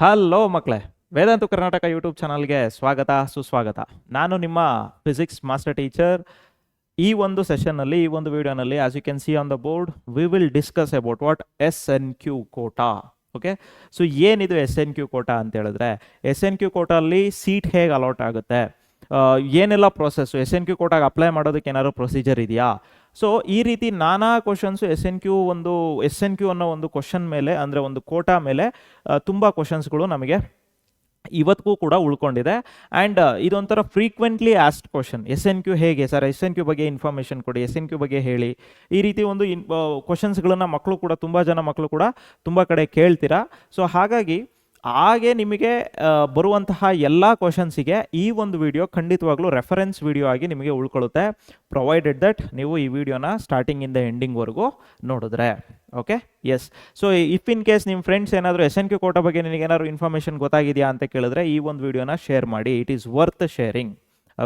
Hello ಮಕ್ಕಳೇ, Vedantu Karnataka YouTube ಚಾನಲ್ಗೆ ಸ್ವಾಗತ ಸುಸ್ವಾಗತ. ನಾನು ನಿಮ್ಮ ಫಿಸಿಕ್ಸ್ ಮಾಸ್ಟರ್ ಟೀಚರ್. ಈ ಒಂದು ಸೆಷನ್ನಲ್ಲಿ, ಈ ಒಂದು ವಿಡಿಯೋನಲ್ಲಿ, as you can see on the board, we will discuss about what SNQ quota. Okay, so ಏನಿದು SNQ ಕೋಟಾ ಅಂತ ಹೇಳಿದ್ರೆ, SNQ ಕೋಟಾಲ್ಲಿ ಸೀಟ್ ಹೇಗೆ ಅಲಾಟ್ ಆಗುತ್ತೆ, ಏನೆಲ್ಲ ಪ್ರೊಸೆಸ್ಸು, SNQ ಕೋಟಾಗೆ ಅಪ್ಲೈ ಮಾಡೋದಕ್ಕೆ ಏನಾದ್ರು ಪ್ರೊಸೀಜರ್ ಇದೆಯಾ. ಸೊ ಈ ರೀತಿ ನಾನಾ ಕ್ವಶನ್ಸು SNQ ಅನ್ನೋ ಒಂದು ಕ್ವಶನ್ ಮೇಲೆ, ಅಂದರೆ ಒಂದು ಕೋಟಾ ಮೇಲೆ ತುಂಬ ಕ್ವಶನ್ಸ್ಗಳು ನಮಗೆ ಇವತ್ತಿಗೂ ಕೂಡ ಉಳ್ಕೊಂಡಿದೆ. ಆ್ಯಂಡ್ ಇದೊಂಥರ ಫ್ರೀಕ್ವೆಂಟ್ಲಿ ಆಸ್ಡ್ ಕ್ವಶನ್. SNQ ಹೇಗೆ ಸರ್, SNQ ಬಗ್ಗೆ ಇನ್ಫಾರ್ಮೇಷನ್ ಕೊಡಿ, SNQ ಬಗ್ಗೆ ಹೇಳಿ, ಈ ರೀತಿ ಒಂದು ಕ್ವಶನ್ಸ್ಗಳನ್ನು ಮಕ್ಕಳು ಕೂಡ, ತುಂಬ ಜನ ಮಕ್ಕಳು ಕೂಡ ತುಂಬ ಕಡೆ ಕೇಳ್ತೀರಾ. ಸೊ ಹಾಗಾಗಿ ನಿಮಗೆ ಬರುವಂತಹ ಎಲ್ಲ ಕ್ವಶನ್ಸಿಗೆ ಈ ಒಂದು ವಿಡಿಯೋ ಖಂಡಿತವಾಗ್ಲೂ ರೆಫರೆನ್ಸ್ ವಿಡಿಯೋ ಆಗಿ ನಿಮಗೆ ಉಳ್ಕೊಳ್ಳುತ್ತೆ, ಪ್ರೊವೈಡೆಡ್ ದಟ್ ನೀವು ಈ ವಿಡಿಯೋನ ಸ್ಟಾರ್ಟಿಂಗಿಂದ ಎಂಡಿಂಗ್ವರೆಗೂ ನೋಡಿದ್ರೆ. Okay, yes. So if in case ನಿಮ್ಮ ಫ್ರೆಂಡ್ಸ್ ಏನಾದರೂ SNQ ಕೋಟಾ ಬಗ್ಗೆ ನಿನಗೇನಾದ್ರು ಇನ್ಫಾರ್ಮೇಷನ್ ಗೊತ್ತಾಗಿದೆಯಾ ಅಂತ ಕೇಳಿದ್ರೆ, ಈ ಒಂದು ವಿಡಿಯೋನ ಶೇರ್ ಮಾಡಿ. It is worth sharing.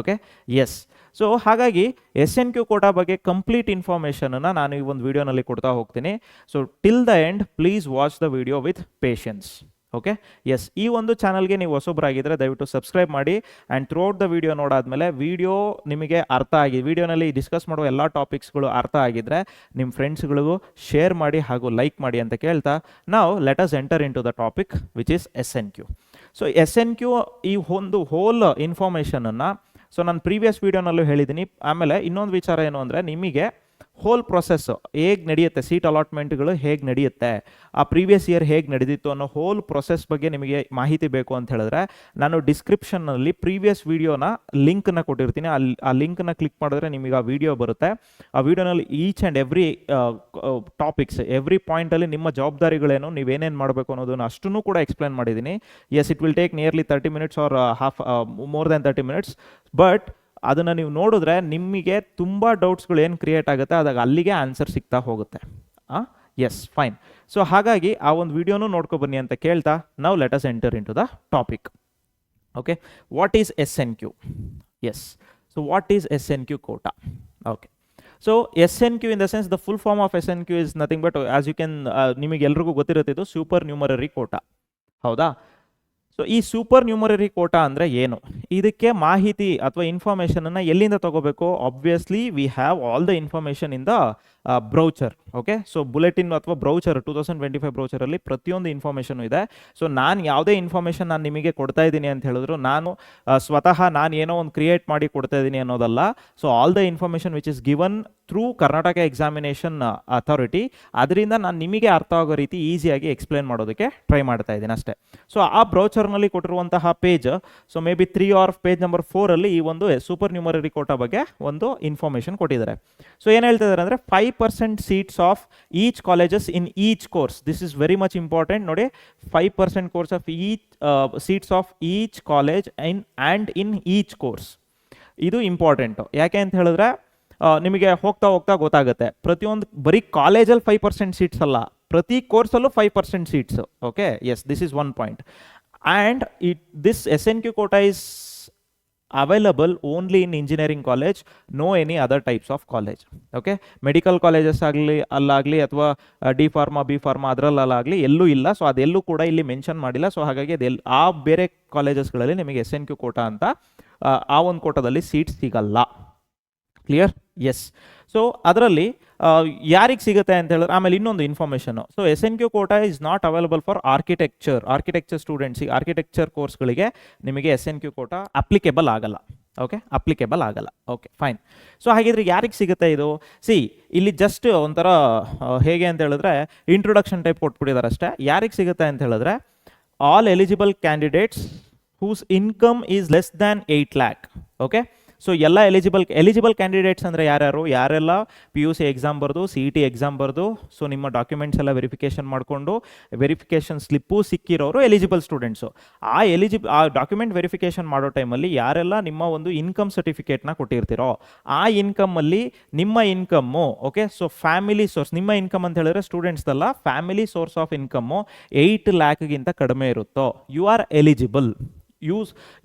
Okay, yes. So ಹಾಗಾಗಿ SNQ ಕೋಟಾ ಬಗ್ಗೆ ಕಂಪ್ಲೀಟ್ ಇನ್ಫಾರ್ಮೇಷನನ್ನು ನಾನು ಈ ಒಂದು ವಿಡಿಯೋನಲ್ಲಿ ಕೊಡ್ತಾ ಹೋಗ್ತೀನಿ. So till the end please watch the video with patience. Okay, yes. ಈ ಒಂದು ಚಾನಲ್ಗೆ ನೀವು ಹೊಸೊಬ್ಬರಾಗಿದ್ದರೆ ದಯವಿಟ್ಟು ಸಬ್ಸ್ಕ್ರೈಬ್ ಮಾಡಿ. ಆ್ಯಂಡ್ ಥ್ರೂಔಟ್ ದ ವಿಡಿಯೋ ನೋಡಾದ್ಮೇಲೆ ವಿಡಿಯೋ ನಿಮಗೆ ಅರ್ಥ ಆಗಿ, ವಿಡಿಯೋನಲ್ಲಿ ಡಿಸ್ಕಸ್ ಮಾಡುವ ಎಲ್ಲ ಟಾಪಿಕ್ಸ್ಗಳು ಅರ್ಥ ಆಗಿದ್ದರೆ ನಿಮ್ಮ ಫ್ರೆಂಡ್ಸ್ಗಳಿಗೂ ಶೇರ್ ಮಾಡಿ ಹಾಗೂ ಲೈಕ್ ಮಾಡಿ ಅಂತ ಕೇಳ್ತಾ, ನಾವು let us enter into the topic which is SNQ. So SNQ ಈ ಒಂದು ಹೋಲ್ ಇನ್ಫಾರ್ಮೇಷನನ್ನು, ಸೊ ನಾನು ಪ್ರೀವಿಯಸ್ ವಿಡಿಯೋನಲ್ಲೂ ಹೇಳಿದ್ದೀನಿ. ಆಮೇಲೆ ಇನ್ನೊಂದು ವಿಚಾರ ಏನು ಅಂದರೆ, ನಿಮಗೆ ಹೋಲ್ ಪ್ರೊಸೆಸ್ಸು ಹೇಗೆ ನಡೆಯುತ್ತೆ, ಸೀಟ್ ಅಲಾಟ್ಮೆಂಟ್ಗಳು ಹೇಗೆ ನಡೆಯುತ್ತೆ, ಆ ಪ್ರೀವಿಯಸ್ ಇಯರ್ ಹೇಗೆ ನಡೆದಿತ್ತು ಅನ್ನೋ ಹೋಲ್ ಪ್ರೊಸೆಸ್ ಬಗ್ಗೆ ನಿಮಗೆ ಮಾಹಿತಿ ಬೇಕು ಅಂತ ಹೇಳಿದ್ರೆ, ನಾನು ಡಿಸ್ಕ್ರಿಪ್ಷನ್ನಲ್ಲಿ ಪ್ರೀವಿಯಸ್ ವಿಡಿಯೋನ ಲಿಂಕ್ನ ಕೊಟ್ಟಿರ್ತೀನಿ. ಆ ಲಿಂಕ್ನ ಕ್ಲಿಕ್ ಮಾಡಿದ್ರೆ ನಿಮಗೆ ಆ ವಿಡಿಯೋ ಬರುತ್ತೆ. ಆ ವಿಡಿಯೋನಲ್ಲಿ each and every topics, every ಪಾಯಿಂಟಲ್ಲಿ ನಿಮ್ಮ ಜವಾಬ್ದಾರಿಗಳೇನು, ನೀವೇನೇನು ಮಾಡಬೇಕು ಅನ್ನೋದನ್ನು ಅಷ್ಟನ್ನು ಕೂಡ ಎಕ್ಸ್ಪ್ಲೇನ್ ಮಾಡಿದ್ದೀನಿ. Yes, it will take nearly 30 minutes or more than 30 minutes. But ಅದನ್ನು ನೀವು ನೋಡಿದ್ರೆ ನಿಮಗೆ ತುಂಬ ಡೌಟ್ಸ್ಗಳು ಏನು ಕ್ರಿಯೇಟ್ ಆಗುತ್ತೆ, ಅದಾಗ ಅಲ್ಲಿಗೆ ಆನ್ಸರ್ ಸಿಗ್ತಾ ಹೋಗುತ್ತೆ. S, fine. ಸೊ ಹಾಗಾಗಿ ಆ ಒಂದು ವಿಡಿಯೋನೂ ನೋಡ್ಕೊಬನ್ನಿ ಅಂತ ಕೇಳ್ತಾ, ನಾವು let us enter into the topic. Okay, what is SNQ? Yes, so what is SNQ quota? Okay, so SNQ in the sense, the full form of SNQ is nothing but, as you can, ನಿಮಗೆ ಎಲ್ರಿಗೂ ಗೊತ್ತಿರುತ್ತೆ, ಇದು super numerary Kota. ಹೌದಾ? So ಈ super numerary Kota ಅಂದರೆ ಏನು, ಇದಕ್ಕೆ ಮಾಹಿತಿ ಅಥವಾ ಇನ್ಫಾರ್ಮೇಷನನ್ನು ಎಲ್ಲಿಂದ ತಗೋಬೇಕು? Obviously we have all the information in the brochure. Okay, so bulletin ಅಥವಾ ಬ್ರೌಚರ್ 2025 ಬ್ರೌಚರಲ್ಲಿ ಪ್ರತಿಯೊಂದು ಇನ್ಫಾರ್ಮೇಷನ್ ಇದೆ. ಸೊ ನಾನು ಯಾವುದೇ ಇನ್ಫಾರ್ಮೇಷನ್ ನಾನು ನಿಮಗೆ ಕೊಡ್ತಾ ಇದ್ದೀನಿ ಅಂತ ಹೇಳಿದ್ರು, ಸ್ವತಃ ನಾನು ಏನೋ ಒಂದು ಕ್ರಿಯೇಟ್ ಮಾಡಿ ಕೊಡ್ತಾ ಇದ್ದೀನಿ ಅನ್ನೋದಲ್ಲ. So all the information which is given through Karnataka examination authority, ಅದರಿಂದ ನಾನು ನಿಮಗೆ ಅರ್ಥ ಆಗೋ ರೀತಿ ಈಸಿಯಾಗಿ ಎಕ್ಸ್ಪ್ಲೇನ್ ಮಾಡೋದಕ್ಕೆ ಟ್ರೈ ಮಾಡ್ತಾ ಇದ್ದೀನಿ ಅಷ್ಟೇ. ಸೊ ಆ ಬ್ರೌಚರ್ನಲ್ಲಿ ಕೊಟ್ಟಿರುವಂತಹ page, so may be 3 or page number 4 ಈ ಒಂದು ಸೂಪರ್ ನ್ಯೂಮರರಿ ಕೋಟಾ ಬಗ್ಗೆ ಒಂದು ಇನ್ಫಾರ್ಮೇಷನ್ ಕೊಟ್ಟಿದ್ದಾರೆ. ಸೊ ಏನು ಹೇಳ್ತಾ ಇದ್ದಾರೆ ಅಂದರೆ, 5% seats of each colleges in each course. This is very much important. ನೋಡಿ, 5% course of each seats of each college in each course. ಇದು ಇಂಪಾರ್ಟೆಂಟು. ಯಾಕೆ ಅಂತ ಹೇಳಿದ್ರೆ, ನಿಮಗೆ ಹೋಗ್ತಾ ಗೊತ್ತಾಗುತ್ತೆ, ಪ್ರತಿಯೊಂದು ಬರೀ ಕಾಲೇಜಲ್ಲಿ 5% ಸೀಟ್ಸ್ ಅಲ್ಲ, ಪ್ರತಿ ಕೋರ್ಸಲ್ಲೂ 5% seats. Okay, yes, this is one point. And this SNQ quota is available only in engineering college, no any other types of college. Okay, medical colleges ಅಲ್ಲಾಗಲಿ ಅಥವಾ ಡಿ ಫಾರ್ಮಾ ಬಿ ಫಾರ್ಮಾ ಅದರಲ್ಲಾಗಲಿ ಎಲ್ಲೂ ಇಲ್ಲ. So ಅದೆಲ್ಲೂ ಕೂಡ ಇಲ್ಲಿ mention ಮಾಡಿಲ್ಲ. So ಹಾಗಾಗಿ ಆ ಬೇರೆ ಕಾಲೇಜಸ್ಗಳಲ್ಲಿ ನಿಮಗೆ SNQ ಕೋಟಾ ಅಂತ ಆ ಒಂದು ಕೋಟಾದಲ್ಲಿ ಸೀಟ್ಸ್ ಸಿಗಲ್ಲ. ಕ್ಲಿಯರ್? ಎಸ್. ಸೊ ಅದರಲ್ಲಿ ಯಾರಿಗೆ ಸಿಗುತ್ತೆ ಅಂತ ಹೇಳಿದ್ರೆ, ಆಮೇಲೆ ಇನ್ನೊಂದು information, so SNQ quota is not available for architecture ಸ್ಟೂಡೆಂಟ್ಸಿಗೆ, ಆರ್ಕಿಟೆಕ್ಚರ್ ಕೋರ್ಸ್ಗಳಿಗೆ ನಿಮಗೆ SNQ ಕೋಟಾ ಅಪ್ಲಿಕೇಬಲ್ ಆಗಲ್ಲ. ಓಕೆ, ಅಪ್ಲಿಕೇಬಲ್ ಆಗಲ್ಲ. Okay, fine. ಸೊ ಹಾಗಿದ್ರೆ ಯಾರಿಗೆ ಸಿಗುತ್ತೆ ಇದು? ಇಲ್ಲಿ ಜಸ್ಟ್ ಒಂಥರ ಹೇಗೆ ಅಂತ ಹೇಳಿದ್ರೆ ಇಂಟ್ರೊಡಕ್ಷನ್ ಟೈಪ್ ಕೊಟ್ಬಿಟ್ಟಿದ್ದಾರೆ ಅಷ್ಟೇ. ಯಾರಿಗೆ ಸಿಗುತ್ತೆ ಅಂತ ಹೇಳಿದ್ರೆ, all eligible candidates whose income is less than 8 lakh. Okay, so ಎಲ್ಲ ಎಲಿಜಿಬಲ್ ಕ್ಯಾಂಡಿಡೇಟ್ಸ್ ಅಂದರೆ ಯಾರೆಲ್ಲ PUC ಎಕ್ಸಾಮ್ ಬರೆದು, CET ಎಕ್ಸಾಮ್ ಬರೆದು, ಸೊ ನಿಮ್ಮ ಡಾಕ್ಯುಮೆಂಟ್ಸ್ ಎಲ್ಲ ವೆರಿಫಿಕೇಷನ್ ಮಾಡಿಕೊಂಡು ವೆರಿಫಿಕೇಷನ್ ಸ್ಲಿಪ್ಪು ಸಿಕ್ಕಿರೋರು ಎಲಿಜಿಬಲ್ ಸ್ಟೂಡೆಂಟ್ಸು. ಆ ಡಾಕ್ಯುಮೆಂಟ್ ವೆರಿಫಿಕೇಷನ್ ಮಾಡೋ ಟೈಮಲ್ಲಿ ಯಾರೆಲ್ಲ ನಿಮ್ಮ ಒಂದು ಇನ್ಕಮ್ ಸರ್ಟಿಫಿಕೇಟ್ನ ಕೊಟ್ಟಿರ್ತೀರೋ, ಆ ಇನ್ಕಮಲ್ಲಿ ನಿಮ್ಮ income, okay, so family source, ನಿಮ್ಮ ಇನ್ಕಮ್ ಅಂತ ಹೇಳಿದ್ರೆ ಸ್ಟೂಡೆಂಟ್ಸ್ದಲ್ಲ, ಫ್ಯಾಮಿಲಿ ಸೋರ್ಸ್ ಆಫ್ ಇನ್ಕಮ್ಮು 8 lakhಗಿಂತ ಕಡಿಮೆ ಇರುತ್ತೋ, you are eligible.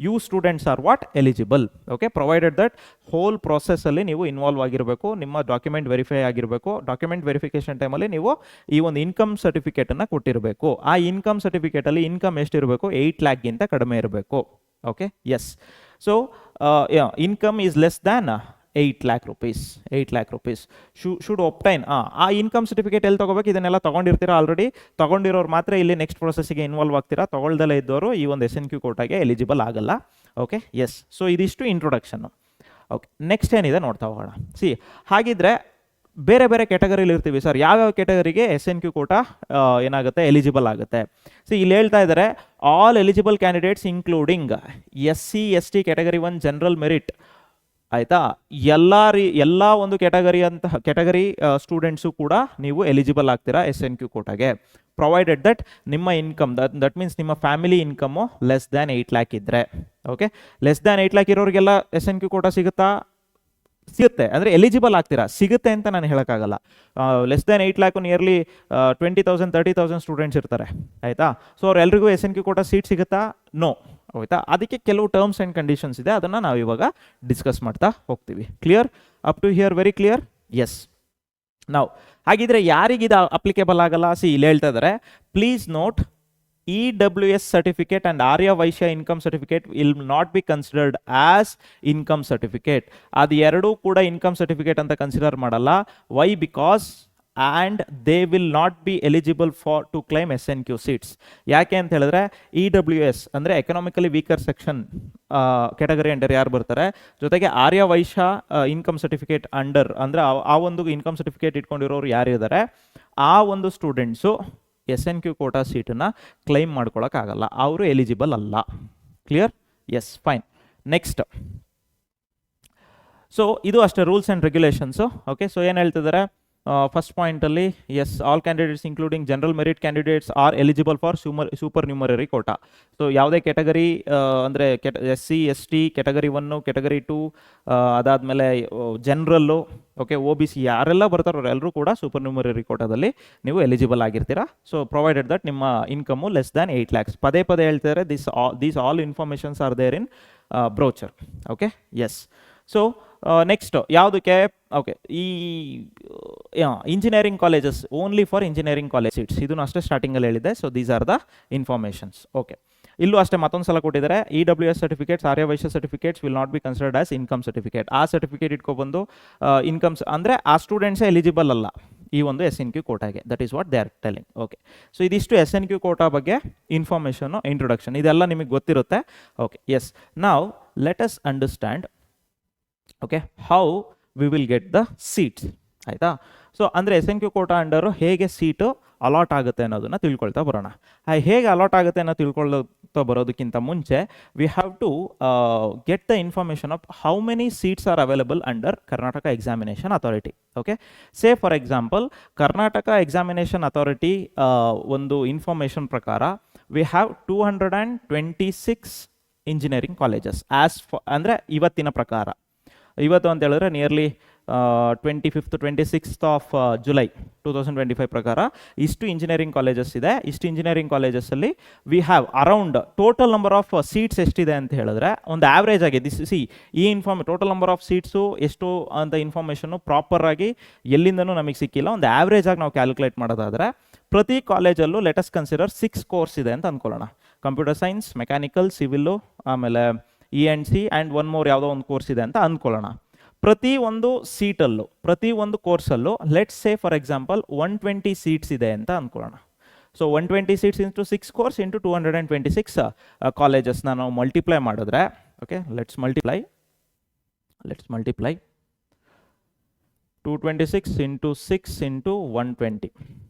You students are what eligible. Okay, provided that whole ಪ್ರೊಸೆಸ್ಸಲ್ಲಿ ನೀವು ಇನ್ವಾಲ್ವ್ ಆಗಿರಬೇಕು, ನಿಮ್ಮ ಡಾಕ್ಯುಮೆಂಟ್ ವೆರಿಫೈ ಆಗಿರಬೇಕು. ಡಾಕ್ಯುಮೆಂಟ್ ವೆರಿಫಿಕೇಷನ್ ಟೈಮಲ್ಲಿ ನೀವು ಈ ಒಂದು ಇನ್ಕಮ್ ಸರ್ಟಿಫಿಕೇಟನ್ನು ಕೊಟ್ಟಿರಬೇಕು. ಆ ಇನ್ಕಮ್ ಸರ್ಟಿಫಿಕೇಟಲ್ಲಿ ಇನ್ಕಮ್ ಎಷ್ಟಿರಬೇಕು? 8 lakhಗಿಂತ ಕಡಿಮೆ ಇರಬೇಕು. Okay, yes. So income is less than 8 lakh rupees. 8 lakh rupees should obtain. ಆ ಇನ್ಕಮ್ ಸರ್ಟಿಫಿಕೇಟ್ ಎಲ್ಲಿ ತಗೋಬೇಕು? ಇದನ್ನೆಲ್ಲ ತಗೊಂಡಿರ್ತೀರಾ ಆಲ್ರೆಡಿ. ತಗೊಂಡಿರೋರು ಮಾತ್ರ ಇಲ್ಲಿ ನೆಕ್ಸ್ಟ್ ಪ್ರೊಸೆಸ್ಗೆ ಇನ್ವಾಲ್ವ್ ಆಗ್ತೀರಾ. ತಗೊಳ್ದಲ್ಲೇ ಇದ್ದವರು ಈ ಒಂದು SNQ ಕೋಟಾಗೆ ಎಲಿಜಿಬಲ್ ಆಗಲ್ಲ. Okay, yes. ಸೊ ಇದಿಷ್ಟು ಇಂಟ್ರೊಡಕ್ಷನ್ನು. ಓಕೆ, ನೆಕ್ಸ್ಟ್ ಏನಿದೆ ನೋಡ್ತಾ ಹೋಗೋಣ. ಹಾಗಿದ್ರೆ ಬೇರೆ ಬೇರೆ ಕ್ಯಾಟಗರಿಲಿ ಇರ್ತೀವಿ ಸರ್. ಯಾವ್ಯಾವ ಕ್ಯಾಟಗರಿಗೆ SNQ ಕೋಟಾ ಏನಾಗುತ್ತೆ? ಎಲಿಜಿಬಲ್ ಆಗುತ್ತೆ. ಇಲ್ಲಿ ಹೇಳ್ತಾ ಇದ್ದಾರೆ, all eligible candidates including SC ST category 1 general merit. ಆಯಿತಾ? ಎಲ್ಲ ಒಂದು ಕ್ಯಾಟಗರಿ ಸ್ಟೂಡೆಂಟ್ಸು ಕೂಡ ನೀವು ಎಲಿಜಿಬಲ್ ಆಗ್ತೀರಾ SNQ ಕೋಟಾಗೆ, ಪ್ರೊವೈಡೆಡ್ ದಟ್ ನಿಮ್ಮ ಇನ್ಕಮ್, ದಟ್ ಮೀನ್ಸ್ ನಿಮ್ಮ family income less than 8 lakh ಇದ್ದರೆ. ಓಕೆ, ಲೆಸ್ ದ್ಯಾನ್ 8 lakh ಇರೋರಿಗೆಲ್ಲ SNQ ಕೋಟಾ ಸಿಗುತ್ತಾ? ಸಿಗುತ್ತೆ, ಅಂದರೆ ಎಲಿಜಿಬಲ್ ಆಗ್ತೀರಾ. ಸಿಗುತ್ತೆ ಅಂತ ನಾನು ಹೇಳೋಕ್ಕಾಗಲ್ಲ. Less than 8 lakh nearly 20,000 30,000 students ಇರ್ತಾರೆ. ಆಯಿತಾ? ಸೊ ಅವ್ರೆಲ್ರಿಗೂ SNQ ಕೋಟಾ ಸೀಟ್ ಸಿಗುತ್ತಾ? ನೋ. ಆಯಿತಾ? ಅದಕ್ಕೆ ಕೆಲವು ಟರ್ಮ್ಸ್ ಆ್ಯಂಡ್ ಕಂಡೀಷನ್ಸ್ ಇದೆ, ಅದನ್ನು ನಾವು ಇವಾಗ ಡಿಸ್ಕಸ್ ಮಾಡ್ತಾ ಹೋಗ್ತೀವಿ. Clear? Up to here very clear? Yes. ನಾವು ಹಾಗಿದ್ರೆ ಯಾರಿಗಿದು ಅಪ್ಲಿಕೇಬಲ್ ಆಗಲ್ಲ? ಇಲ್ಲಿ ಹೇಳ್ತಾ ಇದ್ದಾರೆ, please note, EWS certificate and Arya Vaishya income certificate will not be considered as income certificate. ಅದು ಎರಡೂ ಕೂಡ ಇನ್ಕಮ್ ಸರ್ಟಿಫಿಕೇಟ್ ಅಂತ ಕನ್ಸಿಡರ್ ಮಾಡಲ್ಲ. Why? Because and they will not be eligible for to claim SNQ seats. ಯಾಕೆ ಅಂತ ಹೇಳಿದ್ರೆ, EWS ಅಂದರೆ economically weaker section category under ಯಾರು ಬರ್ತಾರೆ, ಜೊತೆಗೆ Arya Vysya income certificate under ಅಂದರೆ ಆ ಒಂದು ಇನ್ಕಮ್ ಸರ್ಟಿಫಿಕೇಟ್ ಇಟ್ಕೊಂಡಿರೋರು ಯಾರಿದ್ದಾರೆ, ಆ ಒಂದು ಸ್ಟೂಡೆಂಟ್ಸು SNQ ಕೋಟಾ ಸೀಟನ್ನು ಕ್ಲೈಮ್ ಮಾಡ್ಕೊಳಕ್ಕಾಗಲ್ಲ, ಅವರು ಎಲಿಜಿಬಲ್ ಅಲ್ಲ. Clear? Yes, fine. Next, so ಇದು ಅಷ್ಟೇ rules and regulations. Okay, so ಏನು ಹೇಳ್ತಿದ್ದಾರೆ ಫಸ್ಟ್ ಪಾಯಿಂಟಲ್ಲಿ? Yes, all candidates including general merit candidates are eligible for supernumerary quota. So ಯಾವುದೇ ಕ್ಯಾಟಗರಿ ಅಂದರೆ SC ST ಕ್ಯಾಟಗರಿ 1 ಕ್ಯಾಟಗರಿ 2 ಅದಾದಮೇಲೆ ಜನರಲ್ಲು, okay, OBC ಯಾರೆಲ್ಲ ಬರ್ತಾರೋ ಎಲ್ಲರೂ ಕೂಡ ಸೂಪರ್ ನ್ಯೂಮರರಿ ಕೋಟಾದಲ್ಲಿ ನೀವು ಎಲಿಜಿಬಲ್ ಆಗಿರ್ತೀರಾ. ಸೊ ಪ್ರೊವೈಡೆಡ್ ದಟ್ ನಿಮ್ಮ ಇನ್ಕಮು ಲೆಸ್ ದ್ಯಾನ್ 8 lakhs. ಪದೇ ಪದೇ ಹೇಳ್ತಾರೆ, these all informations are there in brochure. Okay, yes. So next ಯಾವುದಕ್ಕೆ? ಓಕೆ, ಈ engineering colleges, only for engineering college seats, ಇದನ್ನು ಅಷ್ಟೇ ಸ್ಟಾರ್ಟಿಂಗಲ್ಲಿ ಹೇಳಿದೆ. So these are the informations. Okay, ಇಲ್ಲೂ ಅಷ್ಟೇ ಮತ್ತೊಂದು ಸಲ ಕೊಟ್ಟಿದ್ದಾರೆ, EWS certificates, Arya Vaishya certificates will not be considered as income certificate. ಆ ಸರ್ಟಿಫಿಕೇಟ್ ಇಟ್ಕೊಬಂದು ಇನ್ಕಮ್ಸ್ ಅಂದರೆ ಆ ಸ್ಟೂಡೆಂಟ್ಸೇ ಎಲಿಜಿಬಲ್ ಅಲ್ಲ ಈ ಒಂದು SNQ ಕೋಟಾಗೆ. That is what they are telling. Okay, so ಇದಿಷ್ಟು SNQ ಕೋಟಾ ಬಗ್ಗೆ ಇನ್ಫಾರ್ಮೇಷನ್ನು, ಇಂಟ್ರೊಡಕ್ಷನ್, ಇದೆಲ್ಲ ನಿಮಗೆ ಗೊತ್ತಿರುತ್ತೆ. Okay, yes. ನಾವ್ let us understand, okay, how we will get the seats. ಆಯಿತಾ? ಸೊ ಅಂದರೆ SNQ ಕೋಟಾ ಅಂಡರು ಹೇಗೆ ಸೀಟು ಅಲಾಟ್ ಆಗುತ್ತೆ ಅನ್ನೋದನ್ನು ತಿಳ್ಕೊಳ್ತಾ ಬರೋಣ. ಹೇಗೆ ಅಲಾಟ್ ಆಗುತ್ತೆ ಅನ್ನೋ ತಿಳ್ಕೊಳ್ತಾ ಬರೋದಕ್ಕಿಂತ ಮುಂಚೆ we have to get the information of how many seats are available under Karnataka examination authority. Okay, say for example, Karnataka examination authority ಒಂದು ಇನ್ಫಾರ್ಮೇಷನ್ ಪ್ರಕಾರ ವಿ ಹ್ಯಾವ್ 226 ಇಂಜಿನಿಯರಿಂಗ್ ಕಾಲೇಜಸ್ ಅಂದರೆ ಇವತ್ತಿನ ಪ್ರಕಾರ. ಇವತ್ತು ಅಂತ ಹೇಳಿದ್ರೆ nearly 25th 26th of July 2025 ಪ್ರಕಾರ ಇಷ್ಟು ಇಂಜಿನಿಯರಿಂಗ್ ಕಾಲೇಜಸ್ ಇದೆ. ಇಷ್ಟು ಇಂಜಿನಿಯರಿಂಗ್ ಕಾಲೇಜಸ್ಸಲ್ಲಿ we have around total number of seats ಎಷ್ಟಿದೆ ಅಂತ ಹೇಳಿದ್ರೆ, ಒಂದು ಆವ್ರೇಜ್ ಆಗಿ ಈ ಟೋಟಲ್ ನಂಬರ್ ಆಫ್ ಸೀಟ್ಸು ಎಷ್ಟು ಅಂತ ಇನ್ಫಾರ್ಮೇಷನ್ನು ಪ್ರಾಪರ್ ಆಗಿ ಎಲ್ಲಿಂದನೂ ನಮಗೆ ಸಿಕ್ಕಿಲ್ಲ. ಒಂದು ಆವ್ರೇಜ್ ಆಗಿ ನಾವು ಕ್ಯಾಲ್ಕುಲೇಟ್ ಮಾಡೋದಾದರೆ, ಪ್ರತಿ ಕಾಲೇಜಲ್ಲೂ ಲೆಟಸ್ ಕನ್ಸಿಡರ್ 6 ಕೋರ್ಸ್ ಇದೆ ಅಂತ ಅಂದ್ಕೊಳ್ಳೋಣ. ಕಂಪ್ಯೂಟರ್ ಸೈನ್ಸ್, ಮೆಕ್ಯಾನಿಕಲ್, ಸಿವಿಲ್ಲು, ಆಮೇಲೆ ENC ಆ್ಯಂಡ್ ಒನ್ ಮೋರ್ ಯಾವುದೋ ಒಂದು ಕೋರ್ಸ್ ಇದೆ ಅಂತ ಅಂದ್ಕೊಳ್ಳೋಣ. ಪ್ರತಿ ಒಂದು ಸೀಟಲ್ಲೂ, ಪ್ರತಿ ಒಂದು ಕೋರ್ಸಲ್ಲೂ let's say for example 120 seats ಇದೆ ಅಂತ ಅಂದ್ಕೊಳ್ಳೋಣ. So 120 seats into 6 course into 226 ಕಾಲೇಜಸ್ನ ನಾವು ಮಲ್ಟಿಪ್ಲೈ ಮಾಡಿದ್ರೆ, okay, let's multiply 226 into 6 into 120.